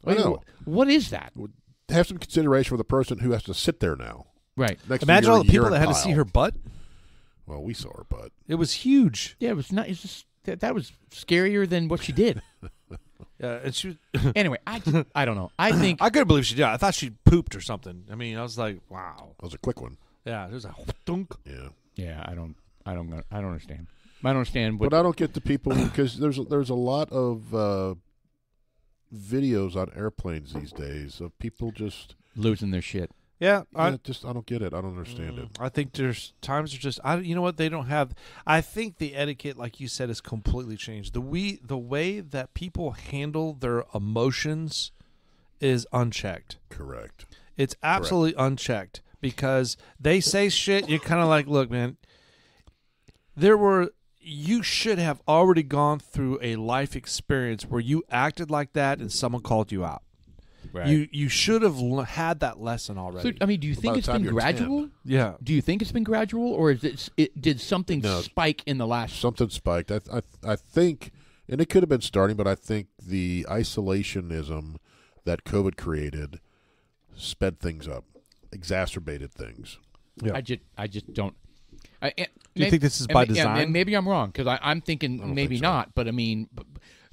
I know. What is that? Have some consideration for the person who has to sit there now. Right. Imagine all the people that had to see her butt. Well, we saw her butt. It was huge. Yeah, it was not. It's just that was scarier than what she did. Yeah, and she. Anyway, I don't know. I think I couldn't believe she did. I thought she pooped or something. I mean, I was like, wow. That was a quick one. Yeah, it was a dunk. Yeah. Yeah, I don't understand. I don't understand. But I don't get the people because there's a lot of videos on airplanes these days of people just losing their shit. Yeah, I don't get it. I don't understand it. I think there's times are just you know what, they don't have. I think the etiquette, like you said, has completely changed. The way that people handle their emotions is unchecked. Correct. It's absolutely unchecked because they say shit. You're kind of like, look, man. You should have already gone through a life experience where you acted like that and someone called you out. Right. You should have had that lesson already. So, I mean, do you think it's been gradual? 10. Yeah. Do you think it's been gradual, or is did something spike in the last? Something spiked. I think, and it could have been starting, but I think the isolationism that COVID created sped things up, exacerbated things. Yeah. I just don't. Do you think this is by design? Maybe I'm wrong because I'm thinking maybe think so. not. But I mean,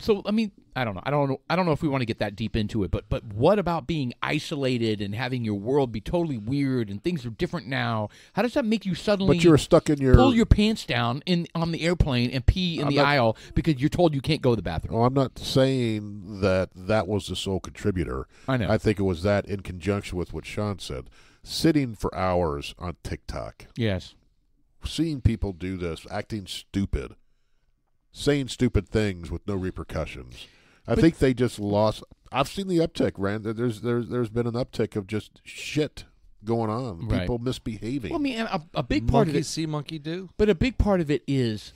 So I mean, I don't know if we want to get that deep into it, but what about being isolated and having your world be totally weird and things are different now? How does that make you suddenly? But you're stuck in your pull your pants down on the airplane and pee in the aisle because you're told you can't go to the bathroom. Well, I'm not saying that was the sole contributor. I know. I think it was that in conjunction with what Sean said, sitting for hours on TikTok. Yes. Seeing people do this, acting stupid, saying stupid things with no repercussions. I think they just lost. I've seen the uptick, Rand. There's been an uptick of just shit going on. Right. People misbehaving. Well, I mean, a big part of Monkey it. see, monkey do. But a big part of it is,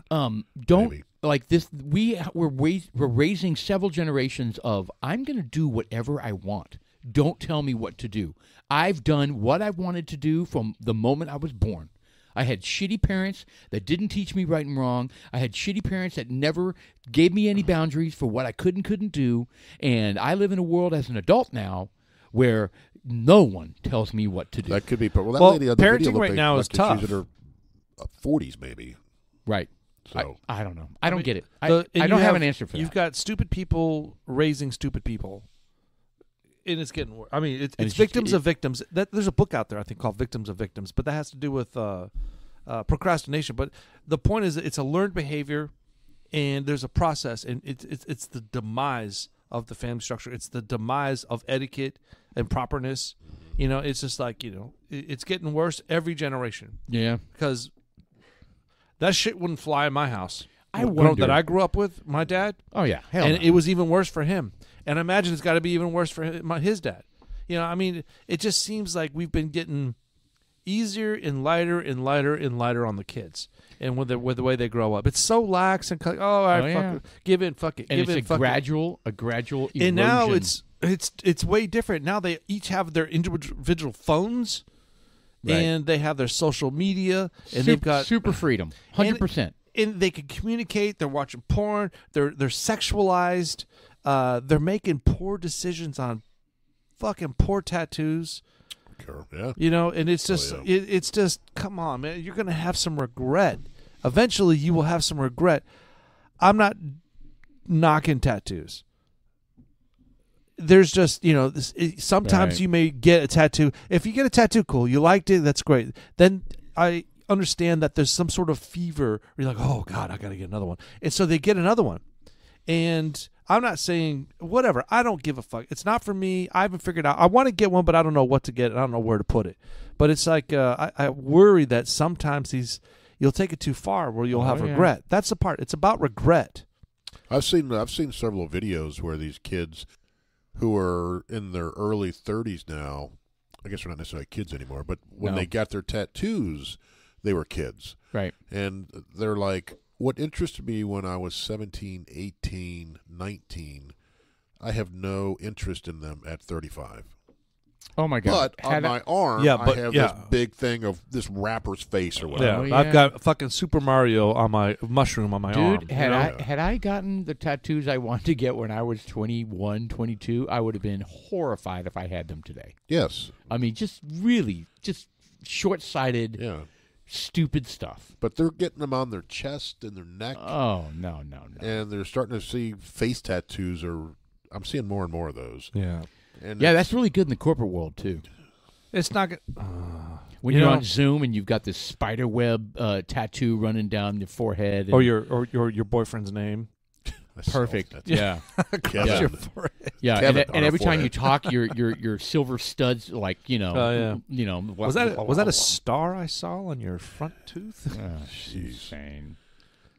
don't Maybe. like this. We're raising several generations of I'm going to do whatever I want. Don't tell me what to do. I've done what I wanted to do from the moment I was born. I had shitty parents that didn't teach me right and wrong. I had shitty parents that never gave me any boundaries for what I could and couldn't do. And I live in a world as an adult now where no one tells me what to do. That could be. Well, that Well, lady on the parenting video looked right like now is she's tough. in her 40s, maybe. Right. So I don't know. I don't get it. I And don't you have an answer for You've that. got stupid people raising stupid people. And it's getting worse. I mean, it's it's victims just- of victims. There's a book out there, I think, called Victims of Victims, but that has to do with procrastination. But the point is that it's a learned behavior, and there's a process, and it's the demise of the family structure. It's the demise of etiquette and properness. You know, it's just like, it's getting worse every generation Yeah. because that shit wouldn't fly in my house. I wonder. That I grew up with, my dad. Oh, yeah. Hell And no. it was even worse for him. And I imagine it's got to be even worse for his dad. I mean, it just seems like we've been getting easier and lighter and lighter and lighter on the kids, and with the way they grow up, it's so lax and all right, yeah. fuck it, give in, fuck it, And give it's in, a fuck gradual erosion. And now it's way different. Now they each have their individual phones, Right. and they have their social media, and they've got super freedom, 100%. and they can communicate. They're watching porn. They're sexualized. They're making poor decisions on fucking poor tattoos. Sure, yeah. And it's just yeah. it's just come on, man. You're gonna have some regret. Eventually, you will have some regret. I'm not knocking tattoos. There's just sometimes Right. you may get a tattoo. If you get a tattoo, cool. You liked it, that's great. Then I understand that there's some sort of fever where you're like, oh God, I gotta get another one. And so they get another one. And I'm not saying whatever. I don't give a fuck. It's not for me. I haven't figured out. I want to get one, but I don't know what to get. I don't know where to put it. But it's like I worry that sometimes you'll take it too far where you'll have yeah. regret. That's the part. It's about regret. I've seen several videos where these kids who are in their early 30s now, I guess they're not necessarily kids anymore, but when No. they got their tattoos, they were kids. Right. And they're like, what interested me when I was 17, 18, 19, I have no interest in them at 35. Oh, my God. But on my arm, Yeah, I but- have yeah. this big thing of this rapper's face or whatever. Oh, I've yeah. got fucking Super Mario on my mushroom on my arm. Dude, you know? had I gotten the tattoos I wanted to get when I was 21, 22, I would have been horrified if I had them today. Yes. I mean, just really, just short-sighted, Yeah. stupid stuff. But they're getting them on their chest and their neck. Oh, no. And they're starting to see face tattoos, or I'm seeing more and more of those. Yeah. And Yeah, it's- that's really good in the corporate world, too. It's not good. When You you're know- on Zoom and you've got this spider web tattoo running down your forehead. And Or your boyfriend's name. perfect. That's Yeah. Kevin. Your forehead. Yeah, Kevin and, on and her every time you forehead. talk, your silver studs, like yeah. Was that a s- star I saw on your front tooth? insane?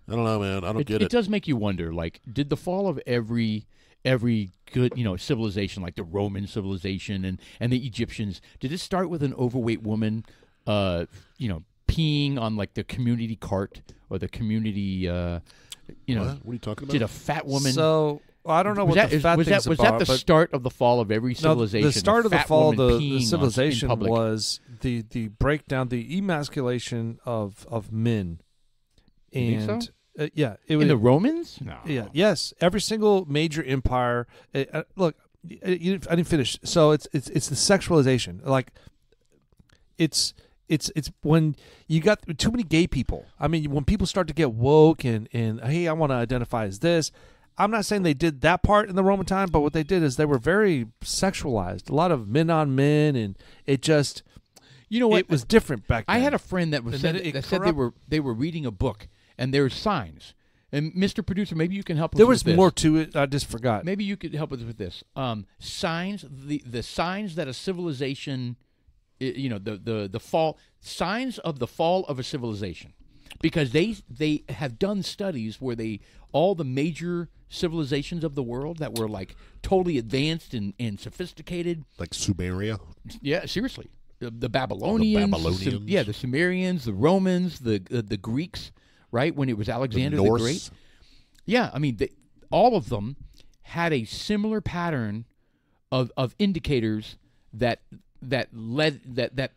I don't know, man. I don't get It it. does make you wonder. Like, did the fall of every good civilization, like the Roman civilization and the Egyptians, did it start with an overweight woman, peeing on like the community cart or the community, What? What are you talking about? Did a fat woman? So I don't know was what that the fat was thing's that about, the but start of the fall of every civilization? No, the start of the fat fall of woman the peeing in civilization public? was the breakdown, the emasculation of men. You think And so? Yeah, it was In the Romans? No. Yeah. Yes. Every single major empire. Look, I didn't finish. So it's the sexualization. Like, it's when you got too many gay people. I mean, when people start to get woke and hey, I want to identify as this. I'm not saying they did that part in the Roman time, but what they did is they were very sexualized. A lot of men on men, and it just, you know what? It was different back then. I had a friend that said they were reading a book, and there's signs. And Mr. Producer, maybe you can help us There with was this. more to it. I just forgot. Maybe you could help us with this. Signs, the signs that a civilization, the fall, signs of the fall of a civilization, because they have done studies where all the major civilizations of the world that were like totally advanced and sophisticated, like Sumeria. Yeah, seriously, the Babylonians, the Sumerians, the Romans, the Greeks. Right, when it was Alexander the Great. Yeah, I mean, all of them had a similar pattern of indicators that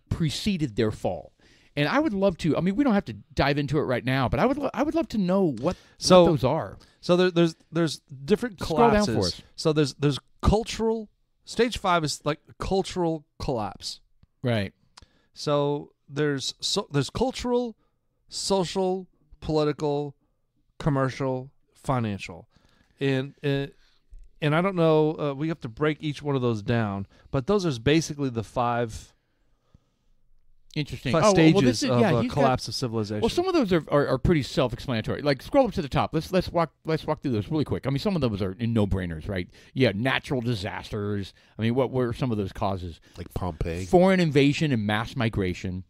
preceded their fall. And I would love to. I mean, we don't have to dive into it right now, but I would love to know what those are. So there's different collapses. Scroll down for us. So there's cultural. Stage 5 is like cultural collapse. Right. So there's cultural, social, political, commercial, financial, and I don't know. We have to break each one of those down, but those are basically the five stages of collapse of civilization. Well, some of those are pretty self-explanatory. Like scroll up to the top. Let's walk through those really quick. I mean, some of those are no-brainers, right? Yeah, natural disasters. I mean, what were some of those causes? Like Pompeii, foreign invasion and mass migration.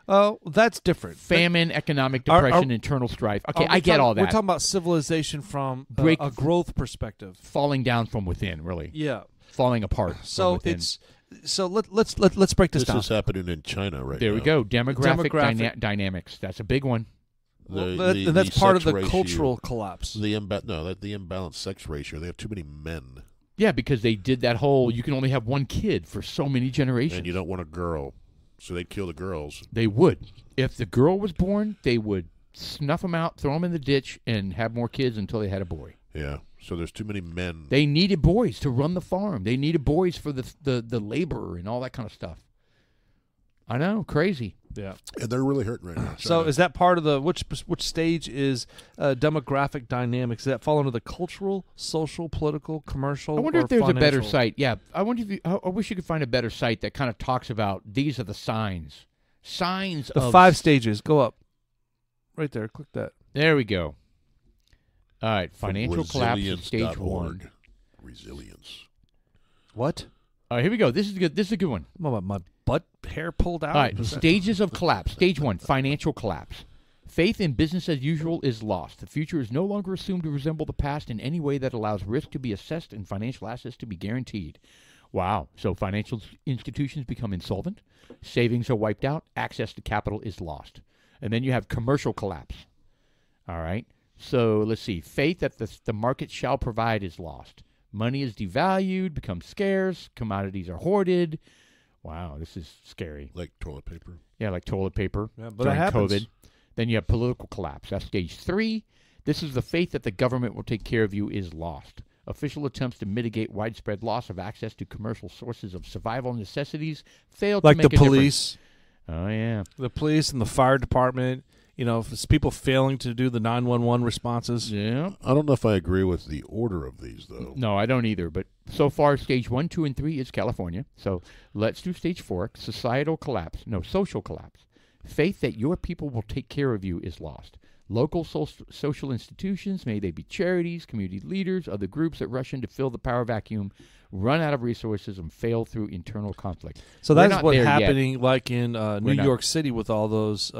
Oh, that's different. Famine, economic depression, internal strife. Okay, I get all that. We're talking about civilization from a growth perspective, falling down from within, really. Yeah, falling apart. So let's break this down. This is happening in China right now. There we go. Demographic dynamics. That's a big one. And that's part of the cultural collapse. The imbalanced sex ratio. They have too many men. Yeah, because they did that whole. You can only have one kid for so many generations, and you don't want a girl. So they'd kill the girls. They would. If the girl was born, they would snuff them out, throw them in the ditch, and have more kids until they had a boy. Yeah. So there's too many men. They needed boys to run the farm. They needed boys for the labor and all that kind of stuff. I know, crazy. Yeah. And they're really hurting right now. So is that part of the which stage is demographic dynamics? Does that fall under the cultural, social, political, commercial? I wonder if there's financial? a better site. Yeah, I wonder if I wish you could find a better site that kind of talks about these are the signs. Signs the of 5 stages. Go up. Right there. Click that. There we go. All right, financial collapse is stage 1. Resilience. What? All right, here we go. This is good. This is a good one. My butt hair pulled out. All right, stages of collapse. Stage 1, financial collapse. Faith in business as usual is lost. The future is no longer assumed to resemble the past in any way that allows risk to be assessed and financial assets to be guaranteed. Wow. So financial institutions become insolvent. Savings are wiped out. Access to capital is lost. And then you have commercial collapse. All right. So let's see. Faith that the market shall provide is lost. Money is devalued, becomes scarce. Commodities are hoarded. Wow, this is scary. Like toilet paper. Yeah, like toilet paper. Yeah, but during that happens. COVID. Then you have political collapse. That's stage 3. This is the faith that the government will take care of you is lost. Official attempts to mitigate widespread loss of access to commercial sources of survival necessities failed to make a difference. Like the police. Oh, yeah. The police and the fire department. You know, if it's people failing to do the 911 responses. Yeah. I don't know if I agree with the order of these, though. No, I don't either. But so far, stage 1, 2, and 3 is California. So let's do stage 4, social collapse. Faith that your people will take care of you is lost. Local social institutions, may they be charities, community leaders, other groups that rush in to fill the power vacuum, run out of resources and fail through internal conflict. So that's what's happening like in New York City with all those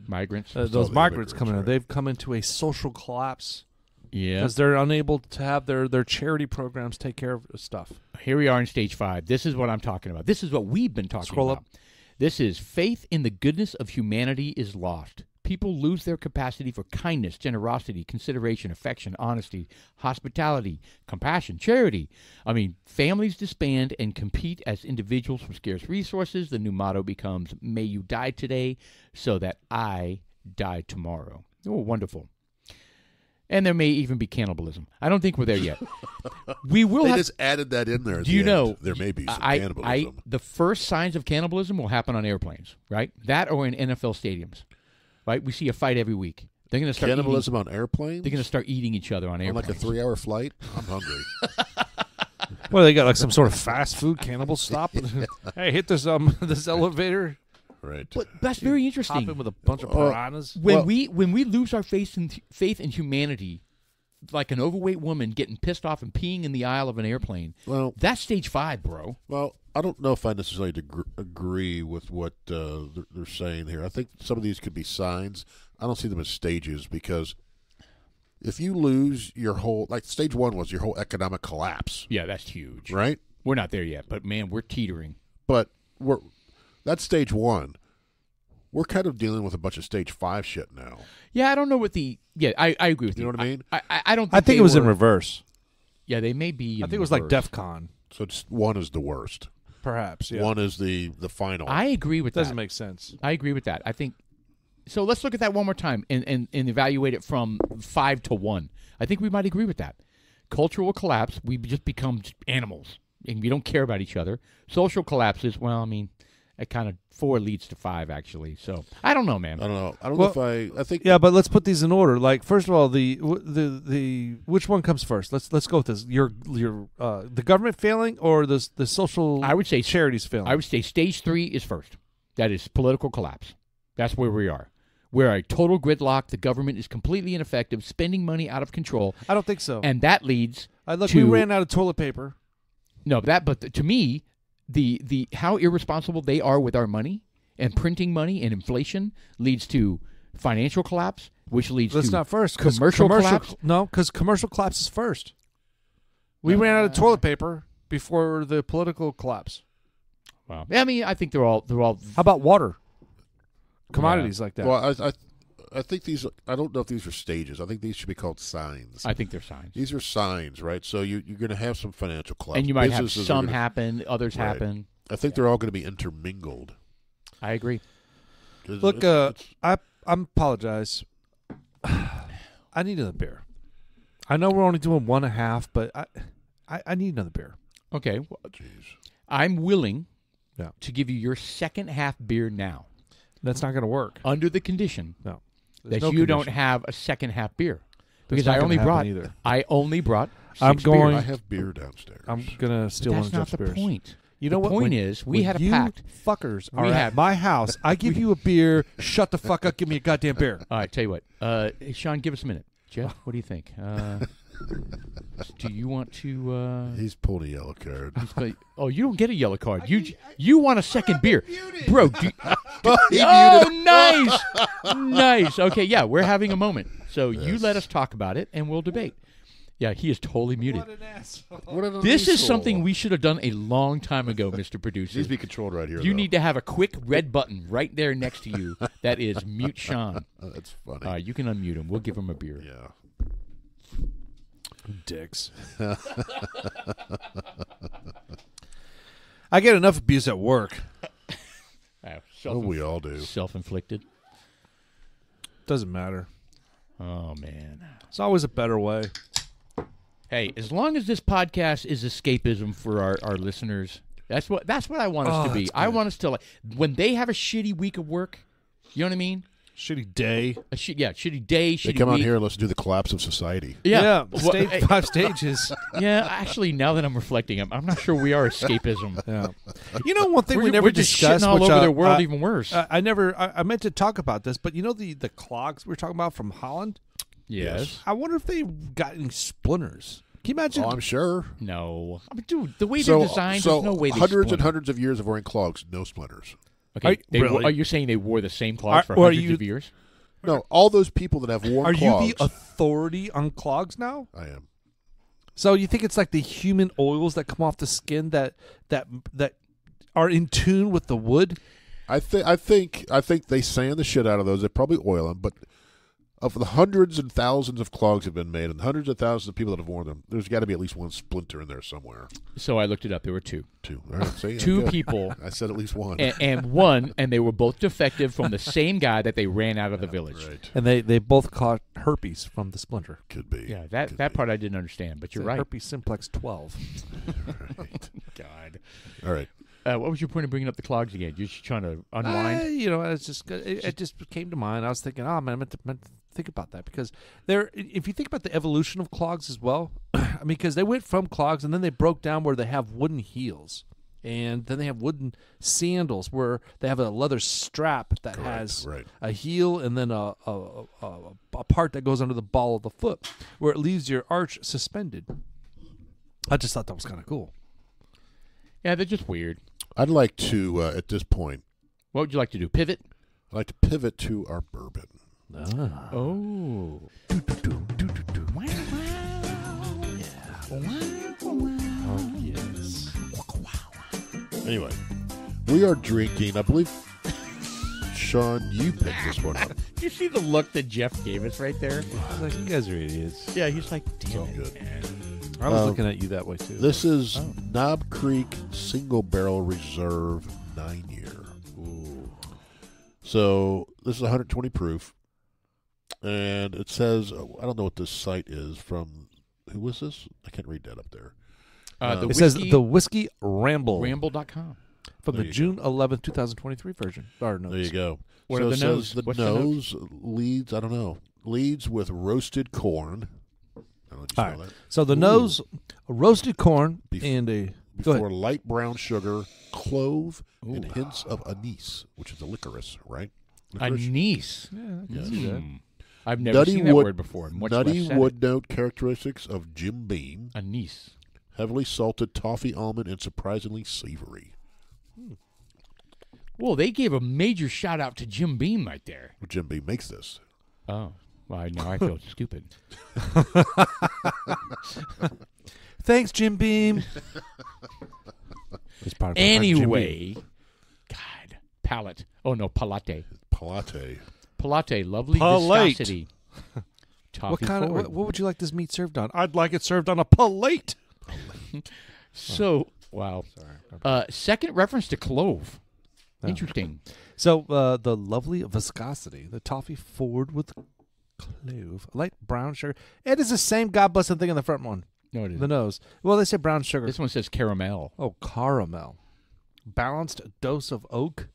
migrants. Those migrants coming in. They've come into a social collapse. Yeah. Because they're unable to have their charity programs take care of stuff. Here we are in stage 5. This is what I'm talking about. This is what we've been talking Scroll about. up. This is faith in the goodness of humanity is lost. People lose their capacity for kindness, generosity, consideration, affection, honesty, hospitality, compassion, charity. I mean, families disband and compete as individuals for scarce resources. The new motto becomes, may you die today so that I die tomorrow. Oh, wonderful. And there may even be cannibalism. I don't think we're there yet. We will. They just added that in there. Do you know there may be some cannibalism? The first signs of cannibalism will happen on airplanes, right? That or in NFL stadiums, right? We see a fight every week. They're going to start Cannibalism on airplanes? They're going to start eating each other on on airplanes. like a 3-hour flight? I'm hungry. Well, they got like some sort of fast food cannibal stop. Hey, hit this this elevator. Right. But that's very Hop interesting. in with a bunch of piranhas. When we lose our faith in humanity, like an overweight woman getting pissed off and peeing in the aisle of an airplane, Well, that's stage 5, bro. Well, I don't know if I necessarily agree with what they're saying here. I think some of these could be signs. I don't see them as stages because if you lose your whole, like stage 1 was your whole economic collapse, Yeah, that's huge. right? We're not there yet, but man, we're teetering. But that's stage 1. We're kind of dealing with a bunch of stage 5 shit now. Yeah, I don't know what the. Yeah, I agree with you. You know what I mean? I don't. I think it was in were- reverse. Yeah, they may be. I in think it was like reverse. DEF CON, So 1 is the worst. perhaps. Yeah. 1 is the final. I agree with Doesn't that. make sense. I agree with that. I think. So let's look at that one more time and evaluate it from 5 to 1. I think we might agree with that. Cultural collapse, we just become animals and we don't care about each other. Social collapse is, well, I mean, it kind of 4 leads to 5 actually. So I don't know, man. I don't know. I don't know if I think Yeah, but let's put these in order. Like, first of all, the which one comes first? Let's go with this. Your the government failing or the social? I would say charities failing. I would say stage 3 is first. That is political collapse. That's where we are. We're a total gridlock. The government is completely ineffective, spending money out of control, I don't think so. and that leads Look, to we ran out of toilet paper. no. But to me, the how irresponsible they are with our money and printing money and inflation leads to financial collapse, which leads That's to not first. 'Cause commercial collapse. No, because commercial collapse is first. We ran out of toilet paper before the political collapse. Wow. I mean, I think they're all. How about water? Commodities like that. Well, I think these. I don't know if these are stages. I think these should be called signs. I think they're signs. These are signs, right? So you're going to have some financial collapse, And you might have Businesses are some gonna- happen, others Right. happen. I think they're all going to be intermingled. I agree. 'Cause Look, it's- I apologize. I need another beer. I know we're only doing 1.5, but I need another beer. Okay. Well, Jeez. I'm willing Yeah. to give you your second half beer now, That's not going to work. under the condition No, that There's no you don't condition. have a second half beer. That's Because not I gonna only happen brought either. I only brought 6 I'm going- I beers. have beer downstairs. I'm gonna But steal one that's of not Jeff's the beers. point. You know the what? point When- is, we when had a you pact. Fuckers We are had- at my house. I give you a beer. Shut the fuck up. Give me a goddamn beer. All right, tell you what. Hey, Sean, give us a minute. Jeff, what do you think? Do you want to? He's pulled a yellow card. Oh, you don't get a yellow card. You want a second beer, bro? He Oh, nice, nice. Okay, yeah, we're having a moment. So you Yes. let us talk about it, and we'll debate. Yeah, he is totally muted. an asshole. What an This is asshole. something we should have done a long time ago, Mr. Needs Producer. to be controlled right here. You though. need to have a quick red button right there next to you. That is mute Sean. That's funny. All right, you can unmute him. We'll give him a beer. Yeah. Dicks. I get enough abuse at work. Oh, we all do. Self-inflicted. Doesn't matter. Oh man. It's always a better way. Hey, as long as this podcast is escapism for our listeners, that's what I want us to be. that's I good. want us to, like, when they have a shitty week of work, you know what I mean? Shitty day. Shitty day, shitty They come week. out here and let's do the collapse of society. Yeah. Well, Stage, hey, 5 stages. yeah, actually, now that I'm reflecting, I'm not sure we are escapism. Yeah. You know, one thing we we're never just discussed, shitting all which, over their world even worse. I meant to talk about this, but you know the clogs we were talking about from Holland? yes. I wonder if they got any splinters. Can you imagine? Oh, I'm sure. No. I mean, dude, the way they're designed, so there's no way they hundreds and splinter. hundreds of years of wearing clogs, no splinters. Okay, Really? are you saying they wore the same clogs for Or are hundreds you- of years? No, all those people that have worn Are clogs. you the authority on clogs now? I am. So you think it's like the human oils that come off the skin that are in tune with the wood? I think they sand the shit out of those. They probably oil them, but of the hundreds and thousands of clogs have been made, and hundreds of thousands of people that have worn them, there's got to be at least one splinter in there somewhere. So I looked it up. There were two. Two. All right, see, Two I'm good. people. I said at least one. And they were both defective from the same guy that they ran out of the village. Right. And they both caught herpes from the splinter. Could be. Yeah, Could that be. part I didn't understand, but you're right. Herpes simplex 12. Right. God. All right. What was your point of bringing up the clogs again? You're just trying to unwind? You know, it just came to mind. I was thinking, oh man, think about that because if you think about the evolution of clogs as well, I mean, because they went from clogs and then they broke down where they have wooden heels. And then they have wooden sandals where they have a leather strap that has a heel and then a part that goes under the ball of the foot where it leaves your arch suspended. I just thought that was kind of cool. Yeah, they're just weird. I'd like to, at this point. What would you like to do? Pivot? I'd like to pivot to our bourbon. Ah. Oh. Oh, yes. Anyway, we are drinking, I believe, Sean, you picked this one up. You see the look that Jeff gave us right there? I was like, you guys are idiots. Yeah, he's like, It's all damn it, good. man. I was looking at you that way, too. This is Knob Creek Single Barrel Reserve 9-year. Ooh. So this is 120 proof. And it says, I don't know what this site is from. Who was this? I can't read that up there. It says the Whiskey Ramble. Ramble.com. From the June 11th, 2023 version. Or notes. There you go. What so are the it notes? says the What's nose leads, I don't know, leads with roasted corn. I don't know if you All smell right. that. So the nose, roasted corn, and a... Go Before ahead. light brown sugar, clove, and hints of anise, which is a licorice, right? Licorice? Anise. Yeah, I can Yes. see that. I've never Nutty seen that wood- word before. Much Nutty less said wood note characteristics of Jim Beam, it. Anise. heavily salted toffee almond, and surprisingly savory. Well, they gave a major shout out to Jim Beam right there. Well, Jim Beam makes this. Oh, well, now I feel stupid. Thanks, Jim Beam. Anyway, God, palate. Oh no, palate. Palate. Palate, lovely Palate. viscosity. Toffee What kind of? forward. What would you like this meat served on? I'd like it served on a plate. So, wow. Sorry. Second reference to clove. Oh. Interesting. So the lovely viscosity, the toffee forward with clove, light brown sugar. It is the same god blessed thing in the front one. No, it The isn't. nose. Well, they say brown sugar. This one says caramel. Oh, caramel. Balanced dose of oak.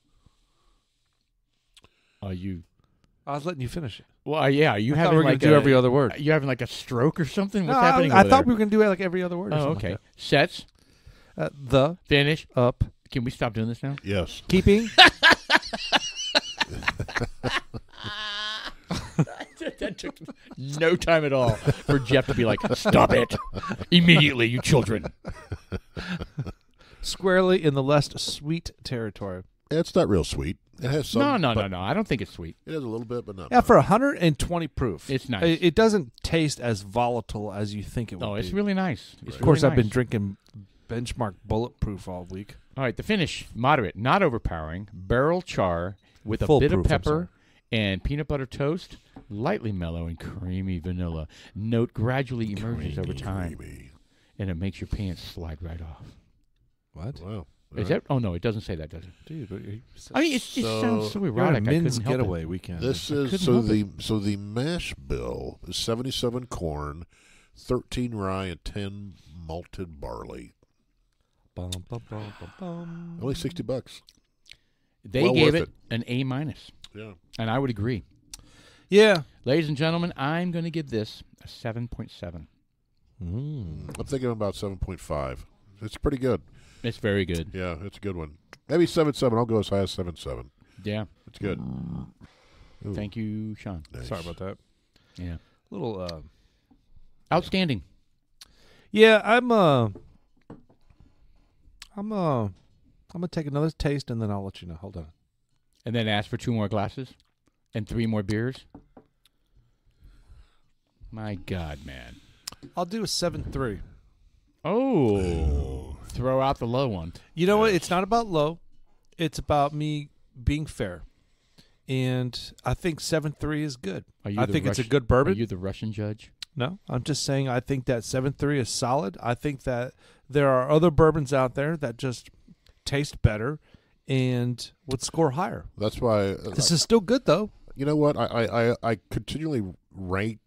You. I was letting you finish it. Well, yeah. You I thought having we were like gonna do every other word. You having like a stroke or something? What's No, happening? I over thought there? we were going to do it like every other word. Or Oh, something okay. Like Sets. that. The Finish. up Can we stop doing this now? Yes. keeping. That took no time at all for Jeff to be like, "Stop it immediately, you children." Squarely in the less sweet territory. It's not real sweet. It has some. No. but I don't think it's sweet. It has a little bit, but not Yeah, much. for 120 proof. It's nice. It doesn't taste as volatile as you think it would No, it's be. really nice. It's Of course, really I've been nice. drinking Benchmark Bulletproof all week. All right, the finish, moderate, not overpowering, barrel char with a Full bit of proof, I'm pepper and peanut butter toast, lightly mellow and creamy vanilla. Note gradually emerges over time, Creamy. and it makes your pants slide right off. What? Wow. Is that? Oh no, it doesn't say that, does it? Dude, but I mean, it just sounds so you're erotic. on a I men's couldn't help getaway it. weekend. This couldn't is so help the mash bill is 77 corn, 13 rye, and 10 malted barley. Bum, bum, bum, bum, bum. Only $60. They Well gave worth it an A minus, Yeah. and I would agree. Yeah. Ladies and gentlemen, I'm going to give this a 7.7. Mm. I'm thinking about 7.5. It's pretty good. It's very good. Yeah, it's a good one. Maybe 7.7. I'll go as high as 7.7. Yeah. It's good. Ooh, Thank you, Sean. nice. Sorry about that. Yeah. Little. Outstanding. Yeah, I'm gonna take another taste and then I'll let you know. Hold on. And then ask for 2 more glasses and 3 more beers. My God, man. I'll do a 7.3. Oh. Throw out the low one. You know what? It's not about low. It's about me being fair. And I think 7.3 is good. Are you I the think it's a Rush- good Are bourbon. you the Russian judge? No, I'm just saying I think that 7.3 is solid. I think that there are other bourbons out there that just taste better and would score higher. That's why. This is still good, though. You know what? I continually rate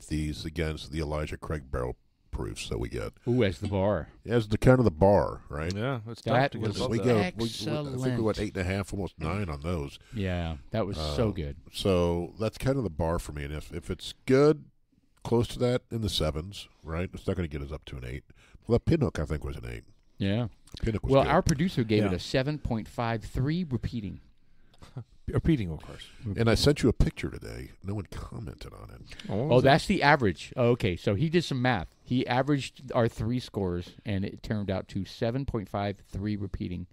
these against the Elijah Craig Barrel proofs that we get. Ooh, as the bar. As the kind of the bar, right? Yeah, it's That tough to get was above We that. go. I Excellent. think we went 8.5, almost 9 on those. Yeah, that was so good. So that's kind of the bar for me. And if it's good, close to that in the 7s, right? It's not going to get us up to an 8. Well, that Pinhook, I think, was an 8. Yeah. Pinhook was Well, good. our producer gave it Yeah. a 7.53 repeating. Repeating, of course. And I sent you a picture today. No one commented on it. Oh, that's the average. Oh, okay, so he did some math. He averaged our 3 scores, and it turned out to 7.53 repeating.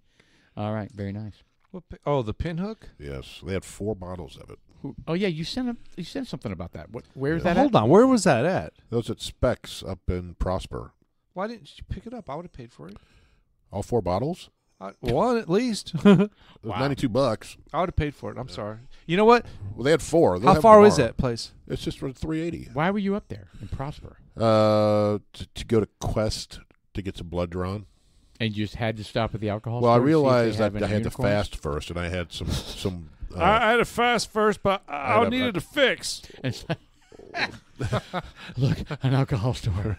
All right, very nice. The Pinhook? Yes, they had 4 bottles of it. Oh yeah, you sent something about that. Where is that? Hold on, where was that at? Those at Specs up in Prosper. Why didn't you pick it up? I would have paid for it. All 4 bottles? One at least. It was Wow. $92. I would have paid for it. I'm sorry. You know what? Well, they had 4. They'll How have far is tomorrow. that place? It's just for $3.80. Why were you up there in Prosper? To go to Quest to get some blood drawn. And you just had to stop at the alcohol Well, I store to see if they realized have that I any had to unicorns? fast first, and I had some. I had to fast first, but I had a- needed a fix. And so- Look, an alcohol store.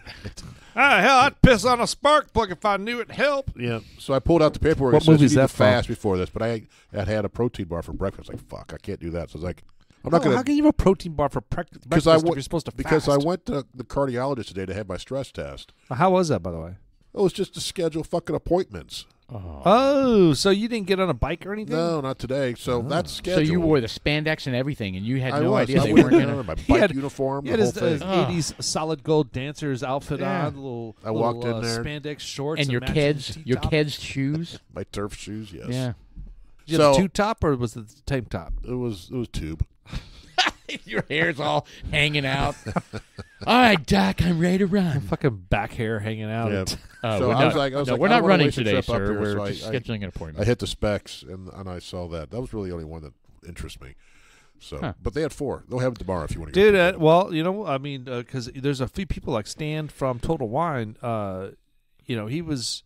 Hell, I'd piss on a spark plug if I knew it'd help. Yeah, so I pulled out the paperwork. What It says movie you is need that to from? fast before this, but I had a protein bar for breakfast. Like, fuck, I can't do that. So I was like, I'm not How going can you have a protein bar for breakfast if you're supposed to because fast? I went to the cardiologist today to have my stress test. How was that, by the way? It was just to schedule fucking appointments. Oh, so you didn't get on a bike or anything? No, not today. So that's So scheduled. you wore the spandex and everything, and you had I no was. idea I they went weren't in going to. my He bike had- uniform, He the had whole his thing. 80s solid gold dancer's outfit Yeah. on, little I walked in there. spandex shorts And your matching your T-top. kids' shoes. My turf shoes, yes. Yeah. Did you have So- a two-top or was it the tank top? It was tube. Your hair's all hanging out. All right, Doc, I'm ready to run. Fucking back hair hanging out. Yeah. we're So I was not, like, no, we're I don't not wanna running waste a today, trip up sir. here, We're so just scheduling an appointment. I hit the specs and I saw that. That was really the only one that interests me. So, but they had 4. They'll have it tomorrow if you want to. Dude, well, you know, I mean, because there's a few people like Stan from Total Wine. You know, he was,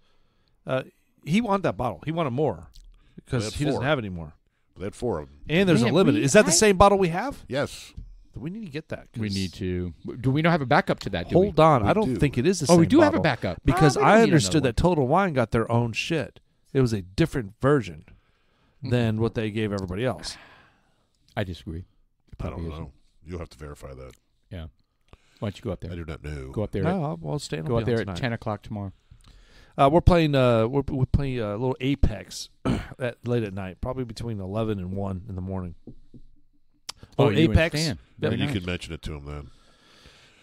he wanted that bottle. He wanted more They because had he doesn't 4. have any more. They had 4 of them. And there's Man, a limited. Is that the same bottle we have? Yes. We need to get that. 'cause We need to. Do we not have a backup to that? Do Hold on. We I don't do. think it is the Oh, same we do have a bottle. backup Because we don't I need understood another that Total Wine got their own shit. It was a different version than what they gave everybody else. I disagree. I don't Probably know. isn't. You'll have to verify that. Yeah. Why don't you go up I there? do not know. Go up there. No, well, Stan Go will up be on there at tonight. 10:00 tomorrow. We're playing. We're playing a little Apex late at night, probably between 11 and 1 in the morning. Oh, you and Apex. Stan. Yeah, Very you nice. can mention it to him then.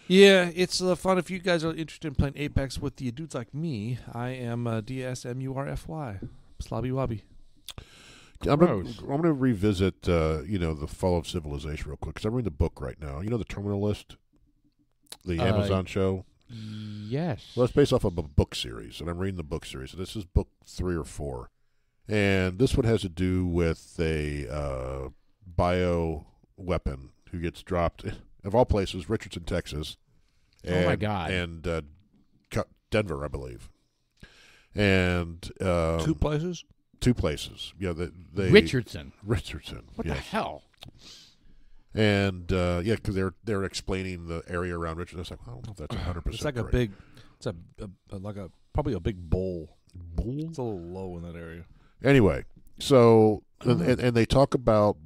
Yeah, it's fun if you guys are interested in playing Apex with the dudes like me. I am DSMURFY, Slobby Wobby. I'm Gross. going to revisit, the Fall of Civilization real quick because I'm reading the book right now. You know the Terminal List, the Amazon show. Yes. Well, it's based off of a book series, and I'm reading the book series. So this is book 3 or 4, and this one has to do with a bio weapon who gets dropped of all places, Richardson, Texas. Oh, my God. And Denver, I believe. And 2 places. 2 places. Yeah, they Richardson. Richardson. What yes. the hell? And because they're explaining the area around Richardson. It's like, I don't know if that's 100%. It's like a correct. big. It's probably a big bowl. It's a little low in that area. Anyway, so and they talk about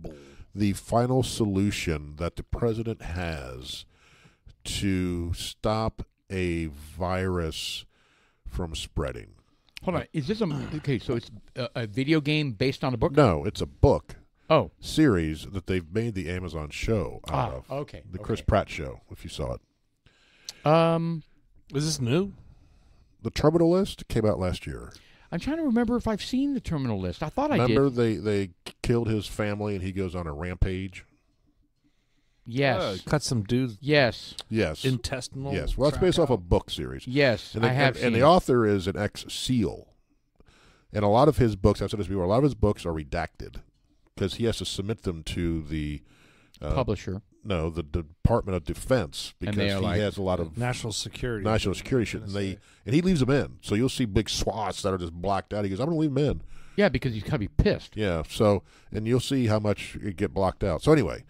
the final solution that the president has to stop a virus from spreading. Hold on. Is this okay? So it's a video game based on a book? No, it's a book Oh. series that they've made the Amazon show out of. Okay. The Chris okay. Pratt show, if you saw it. Is this new? The Terminal List came out last year. I'm trying to remember if I've seen the Terminal List. I thought I Remember did. they killed his family and he goes on a rampage? Yes. Cut some dudes Yes. Yes. intestinal. Yes. Well, that's tract based off a out. book series. Yes. And I have and seen the it. author is an ex-SEAL. And a lot of his books, I've said this before, a lot of his books are redacted because he has to submit them to the publisher. No, the Department of Defense because they are he like has a lot of National security. national security shit, and he leaves them in. So you'll see big swaths that are just blacked out. He goes, "I'm going to leave them in." Yeah, because he's got to be pissed. Yeah. So and you'll see how much it get blocked out. So anyway,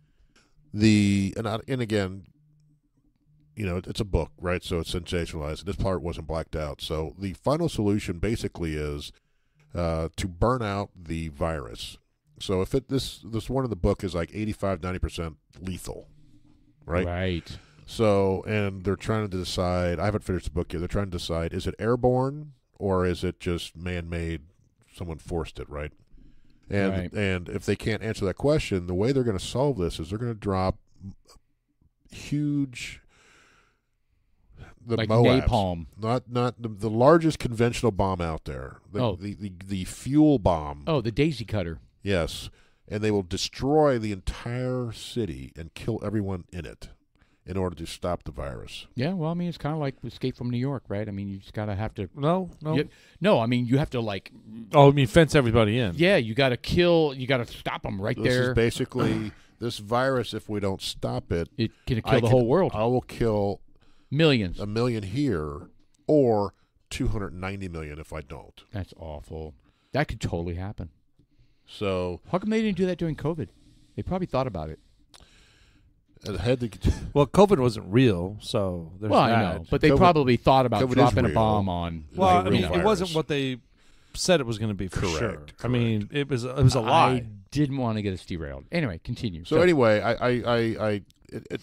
and again, it's a book, right? So it's sensationalized. This part wasn't blacked out. So the final solution basically is to burn out the virus. So if this one in the book is like 85-90% lethal, right? Right. So, and they're trying to decide, I haven't finished the book yet, they're trying to decide, is it airborne or is it just man-made, someone forced it, right? And if they can't answer that question, the way they're going to solve this is they're going to drop huge, like MOABs, napalm. not the largest conventional bomb out there, the fuel bomb. Oh, the daisy cutter. Yes, and they will destroy the entire city and kill everyone in it in order to stop the virus. Yeah, well, I mean, it's kind of like Escape from New York, right? I mean, you just have to. No. No, I mean, you have to like. Oh, I mean, fence everybody in. Yeah, you got to kill. You got to stop them right This there. is basically this virus. If we don't stop it, It can kill the whole world. I will kill Millions. 1 million here, or 290 million if I don't. That's awful. That could totally happen. So how come they didn't do that during COVID? They probably thought about it. it had to. Well, COVID wasn't real, so there's Well, that. I know, but they COVID probably thought about is dropping a real. bomb on. Well, I real mean, it virus. wasn't what they said it was going to be for Correct, sure. correct. I mean, it was a lie. I didn't want to get us derailed. Anyway, continue. So anyway, it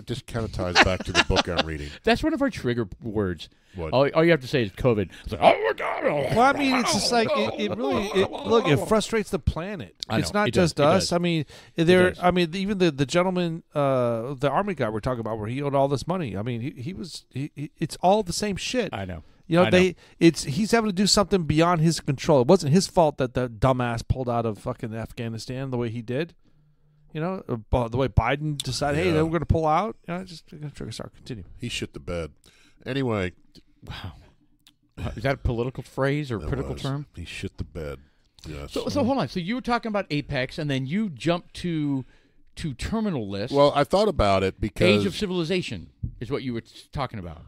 just kind of ties back to the book I'm reading. That's one of our trigger words. What? All you have to say is COVID. It's like, oh my God. Well, I mean, it's just like it really. Look, it frustrates the planet. I know, It's not it does, just it us. does. I mean, does. I mean, even the gentleman, the army guy we're talking about, where he owed all this money. I mean, it's all the same shit. I know. You know, I know. he's having to do something beyond his control. It wasn't his fault that the dumbass pulled out of fucking Afghanistan the way he did. You know, the way Biden decided, hey, Yeah. we're going to pull out. You know, just trigger start. Continue. He shit the bed. Anyway, Wow. Is that a political phrase or it critical was. term? He shit the bed. Yes. So hold on. So you were talking about Apex, and then you jumped to Terminal List. Well, I thought about it because Age of Civilization is what you were talking about.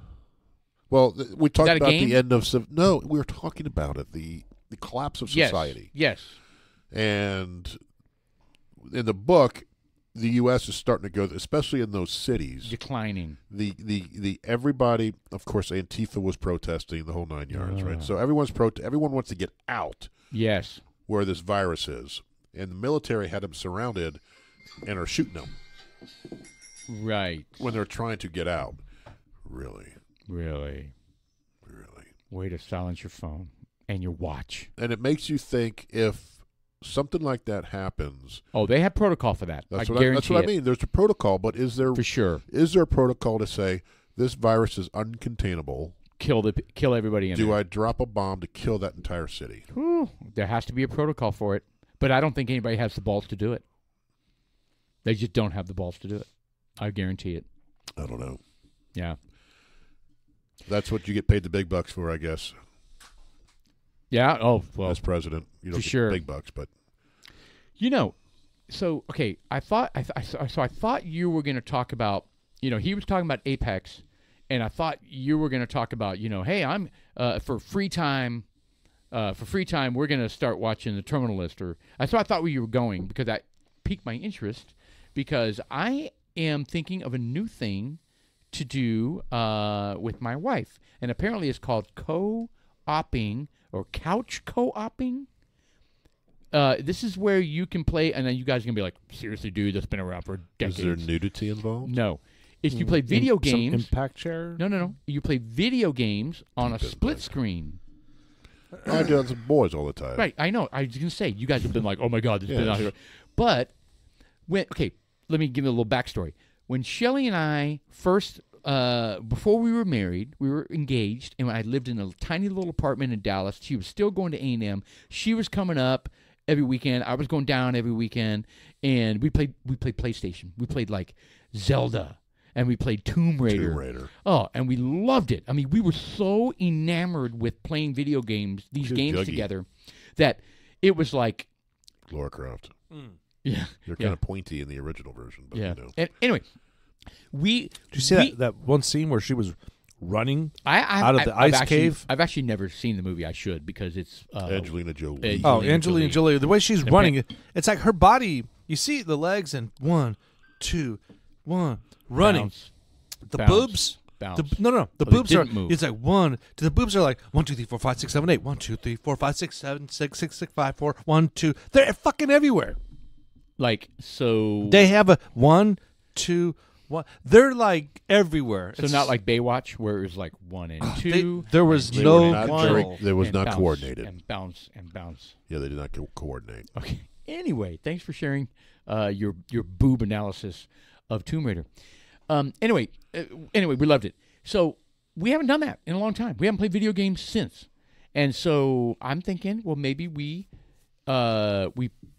Well, we talked that a about game? the end of no. We were talking about it, the collapse of society, Yes. and in the book, the U.S. is starting to go, especially in those cities. Declining. The everybody, of course, Antifa was protesting the whole 9 yards, right? So everyone wants to get out Yes. where this virus is, and the military had them surrounded and are shooting them Right. when they're trying to get out. Really. Way to silence your phone and your watch. And it makes you think if something like that happens. Oh, they have protocol for that. That's I what guarantee I mean. There's a protocol, but is there For sure. is there a protocol to say this virus is uncontainable? Kill everybody in Do there. I drop a bomb to kill that entire city? Whew. There has to be a protocol for it. But I don't think anybody has the balls to do it. They just don't have the balls to do it. I guarantee it. I don't know. Yeah. That's what you get paid the big bucks for, I guess. Yeah. Oh, well. As president, you don't for get sure. big bucks, but So okay, I thought you were going to talk about, he was talking about Apex, and I thought you were going to talk about, hey, I'm for free time, we're going to start watching the Terminal List, so I thought where you were going, because that piqued my interest, because I am thinking of a new thing to do with my wife, and apparently it's called co-oping or couch co-oping. This is where you can play, and then you guys are going to be like, seriously, dude, that's been around for decades. is there nudity involved? No. If you play video Some games... impact share? No. You play video games on a Keep it split back. screen. I do that with boys all the time. Right, I know. I was going to say, you guys have been like, oh, my God, this has been Yes. out here. But, let me give you a little backstory. When Shelly and I first... before we were married, we were engaged, and I lived in a tiny little apartment in Dallas. She was still going to A&M. She was coming up every weekend. I was going down every weekend, and we played PlayStation. We played like Zelda, and we played Tomb Raider. Oh, and we loved it. I mean, we were so enamored with playing video games, these Too games juggy. together, that it was like, Laura Croft. yeah, You're kind of pointy in the original version, but yeah. you know. And anyway, Did you see that one scene where she was running out of the ice cave? I've actually never seen the movie. I should, because it's Angelina Jolie. Oh, Angelina Angelina Jolie. The way she's And running, it's like her body. You see the legs and 1, 2, 1, running. bounce. The Bounce. boobs. Bounce. The they boobs are. didn't move. It's like 1. The boobs are like 1, 2, 3, 4, 5, 6, 7, 8. 1, 2, 3, 4, 5, 6, 7, 6, 6, 6, 5, 4, 1, 2. They're fucking everywhere. Like, so. They have a 1, 2, 1. They're like everywhere. So not like Baywatch, where it was like 1 and 2. There was They no were not control. They was and not bounce, coordinated. And bounce and bounce. Yeah, they did not coordinate. Okay. Anyway, thanks for sharing your boob analysis of Tomb Raider. Anyway, we loved it. So we haven't done that in a long time. We haven't played video games since, and so I'm thinking, well, maybe we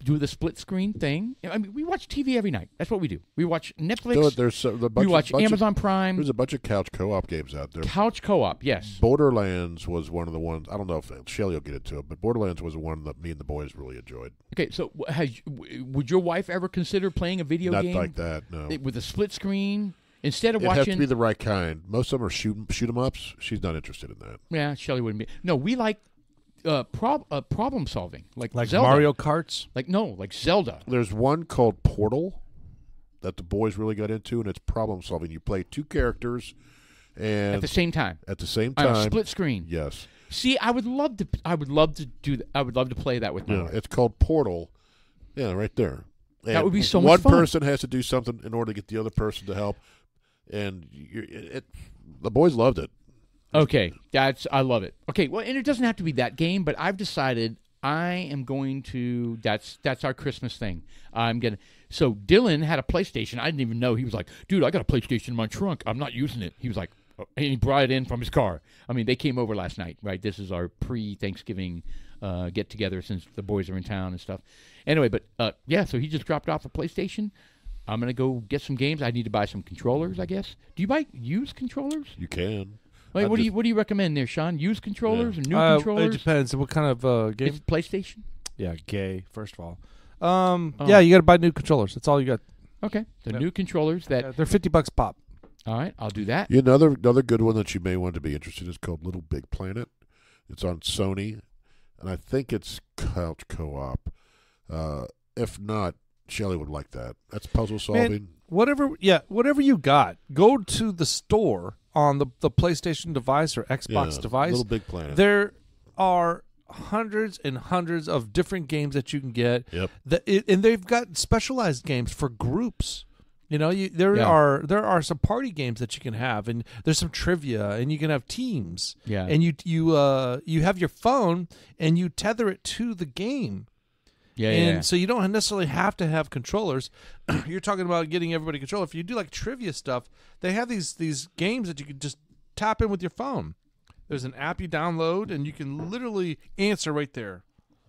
do the split screen thing. I mean, we watch TV every night. That's what we do. We watch Netflix. We watch Amazon Prime. There's a bunch of couch co-op games out there. Couch co-op, yes. Borderlands was one of the ones. I don't know if Shelly will get into it, but Borderlands was the one that me and the boys really enjoyed. Okay, so would your wife ever consider playing a video game? Not like that, no. With a split screen? Instead of it watching... has to be the right kind. Most of them are shoot 'em ups. She's not interested in that. Yeah, Shelly wouldn't be. No, we like problem solving. Like Zelda. Mario Karts? Like Zelda. There's one called Portal that the boys really got into, and it's problem solving. You play 2 characters and At the same time. At the same On time. a split screen. Yes. See, I would love to do that. I would love to play that with my Yeah, wife. it's called Portal. Yeah, right there. And that would be so much fun. One person has to do something in order to get the other person to help, and the boys loved it. Okay, I love it. Okay, well, and it doesn't have to be that game, but I've decided I am going to. That's our Christmas thing. So Dylan had a PlayStation. I didn't even know. He was like, "Dude, I got a PlayStation in my trunk. I'm not using it." He was like, and he brought it in from his car. I mean, they came over last night, right? This is our pre-Thanksgiving get together since the boys are in town and stuff. Anyway, but so he just dropped off a PlayStation. I'm gonna go get some games. I need to buy some controllers, I guess. Do you buy used controllers? You can. Wait, what do you recommend there, Sean? Used controllers or new controllers? It depends. What kind of game? It's PlayStation. Yeah, gay. First of all, yeah, you got to buy new controllers. That's all you got. Okay, new controllers that they're $50 pop. All right, I'll do that. Yeah, another good one that you may want to be interested in is called Little Big Planet. It's on Sony, and I think it's couch co-op. If not, Shelly would like that. That's puzzle solving. Man, whatever you got, go to the store on the PlayStation device or Xbox device. Little Big Planet. There are hundreds and hundreds of different games that you can get. Yep. And they've got specialized games for groups. You know, there are some party games that you can have, and there's some trivia, and you can have teams. Yeah. And you have your phone, and you tether it to the game. Yeah, so you don't necessarily have to have controllers. You're talking about getting everybody a controller. If you do like trivia stuff, they have these games that you can just tap in with your phone. There's an app you download, and you can literally answer right there.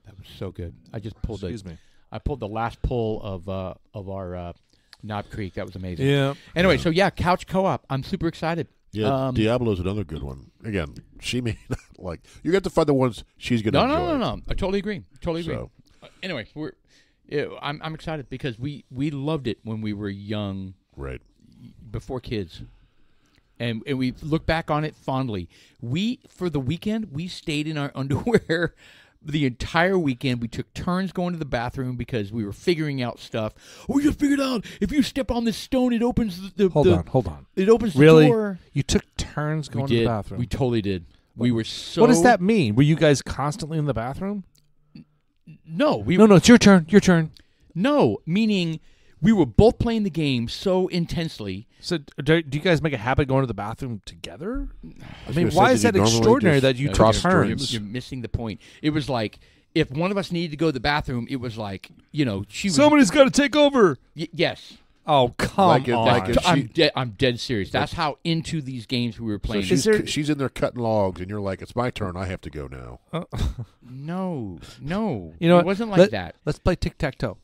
That was so good. I just pulled I pulled the last pull of our Knob Creek. That was amazing. Yeah. Anyway, so couch co-op. I'm super excited. Yeah, Diablo's another good one. Again, she may not like. You got to find the ones she's going to enjoy. No. I totally agree. So. Anyway, I'm excited because we loved it when we were young, right? Before kids, and we look back on it fondly. For the weekend, we stayed in our underwear the entire weekend. We took turns going to the bathroom because we were figuring out stuff. We just figured out if you step on this stone, it opens the Hold on. It opens the door. You took turns going to the bathroom. We totally did. We were so. What does that mean? Were you guys constantly in the bathroom? No, No, it's your turn. Your turn. No, meaning we were both playing the game so intensely. So, do you guys make a habit of going to the bathroom together? I mean, why is that extraordinary that you took turns? You're missing the point. It was like if one of us needed to go to the bathroom, it was like somebody's got to take over. Yes. Oh, come on! I'm dead serious. That's how into these games we were playing. So she's in there cutting logs, and you're like, "It's my turn. I have to go now." No. You know, it wasn't like that. Let's play tic-tac-toe,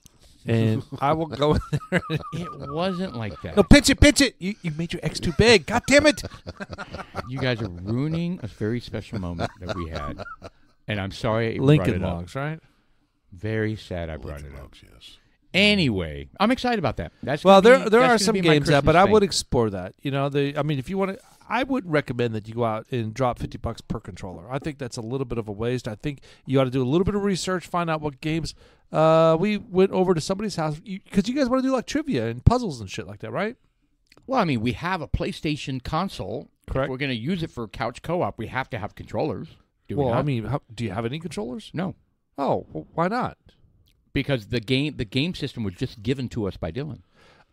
and I will go in there. It wasn't like that. No, pitch it! You made your X too big. God damn it! You guys are ruining a very special moment that we had, and I'm sorry. I Lincoln brought it logs, up. right? Very sad. I brought Lincoln it up. logs, yes. Anyway, I'm excited about that. There are some games that, but I would explore that. You know, if you want to, I would recommend that you go out and drop $50 per controller. I think that's a little bit of a waste. I think you ought to do a little bit of research, find out what games. We went over to somebody's house because you guys want to do like trivia and puzzles and shit like that, right? Well, I mean, we have a PlayStation console. Correct. If we're going to use it for couch co-op, we have to have controllers. Do we Well, not? I mean, do you have any controllers? No, Oh, well, why not? because the game system was just given to us by Dylan.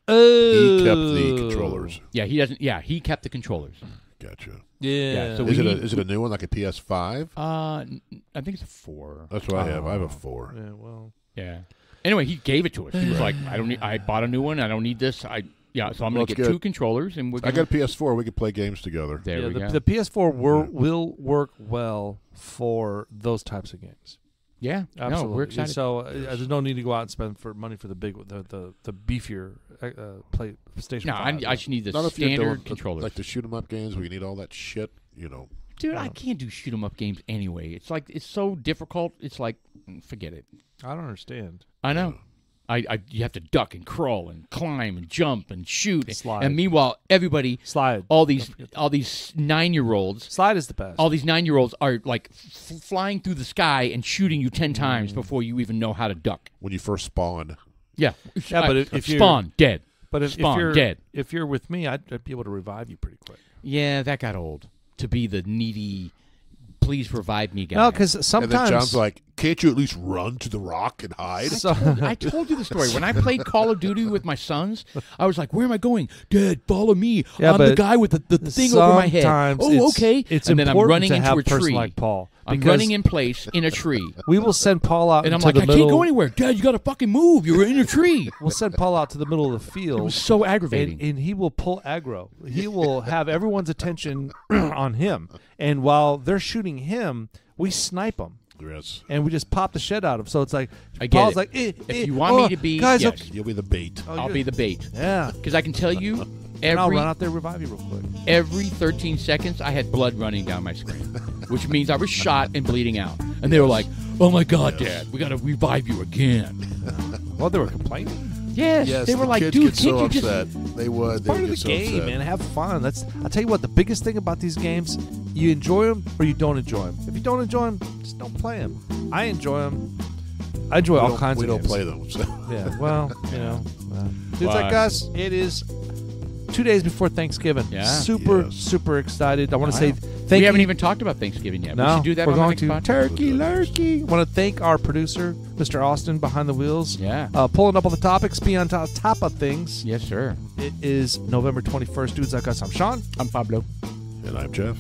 He kept the controllers. Yeah, he doesn't. Yeah, he kept the controllers. Gotcha. Yeah. so Is we it a new one like a PS5? I think it's a 4. That's what I have. I have a 4. Yeah, well. Yeah. Anyway, he gave it to us. He was like, "I don't need. I bought a new one. I don't need this. So I'm going to get 2 controllers, and we're. I got a PS4. We could play games together. There we go. The PS4 will work well for those types of games. Yeah, Absolutely. No, we're excited. So there's no need to go out and spend money for the beefier PlayStation. No, 5. I should need the Not if you're standard doing controllers. like the shoot 'em up games where you need all that shit. Dude, I can't do shoot 'em up games anyway. It's like it's so difficult. It's like forget it. I don't understand. I know. You have to duck and crawl and climb and jump and shoot. Slide. And meanwhile, everybody, Slide. all these 9-year-olds, Slide is the best. all these 9-year-olds are like flying through the sky and shooting you 10 times before you even know how to duck. When you first spawn. Yeah, but if you're- spawn dead. But if Spawn, you're dead. if you're with me, I'd be able to revive you pretty quick. Yeah, that got old. To be the needy, please revive me guy. No, because And sometimes then John's like, can't you at least run to the rock and hide? I told you the story. When I played Call of Duty with my sons, I was like, where am I going? Dad, follow me. Yeah, I'm the but guy with the thing over my head. sometimes Oh, it's- okay. It's and then I'm important running to into have a a person tree. like Paul. I'm because running in place in a tree. We will send Paul out And I'm into like, the I middle. can't go anywhere. Dad, you got to fucking move. You're in a tree. We'll send Paul out to the middle of the It field. was so aggravating. And he will pull aggro. He will have everyone's attention on him. And while they're shooting him, we snipe him. Yes. And we just pop the shit out of him. So it's like, I get Paul's it. like, If you want me to be, guys, yes. okay. You'll be the bait. Oh, I'll you- be the bait. Yeah. Because I can tell you, And I'll run out there and revive you real quick. every 13 seconds, I had blood running down my screen, which means I was shot and bleeding out. And they were like, oh, my God, Dad, we got to revive you again. Well, they were complaining. Yes, Yes, they were the like, kids dude, get so can't you upset. just... They would. They Part would of the get so game, upset. man. Have fun. I'll tell you what. The biggest thing about these games, you enjoy them or you don't enjoy them. If you don't enjoy them, just don't play them. I enjoy them. I enjoy all kinds We of don't games. play them. So. Yeah. Well, you know, dudes Why? like us. It is 2 days before Thanksgiving. Yeah. Super, Yes. super excited. I want to Wow. say thank We you. haven't even talked about Thanksgiving yet. No, we should do that we're on the going next to podcast. turkey lurkey. I want to thank our producer, Mr. Austin, behind the wheels. Yeah. Pulling up all the topics, being on top of things. Yes, sir. It is November 21st. Dudes like us. I'm Sean. I'm Pablo. And I'm Jeff.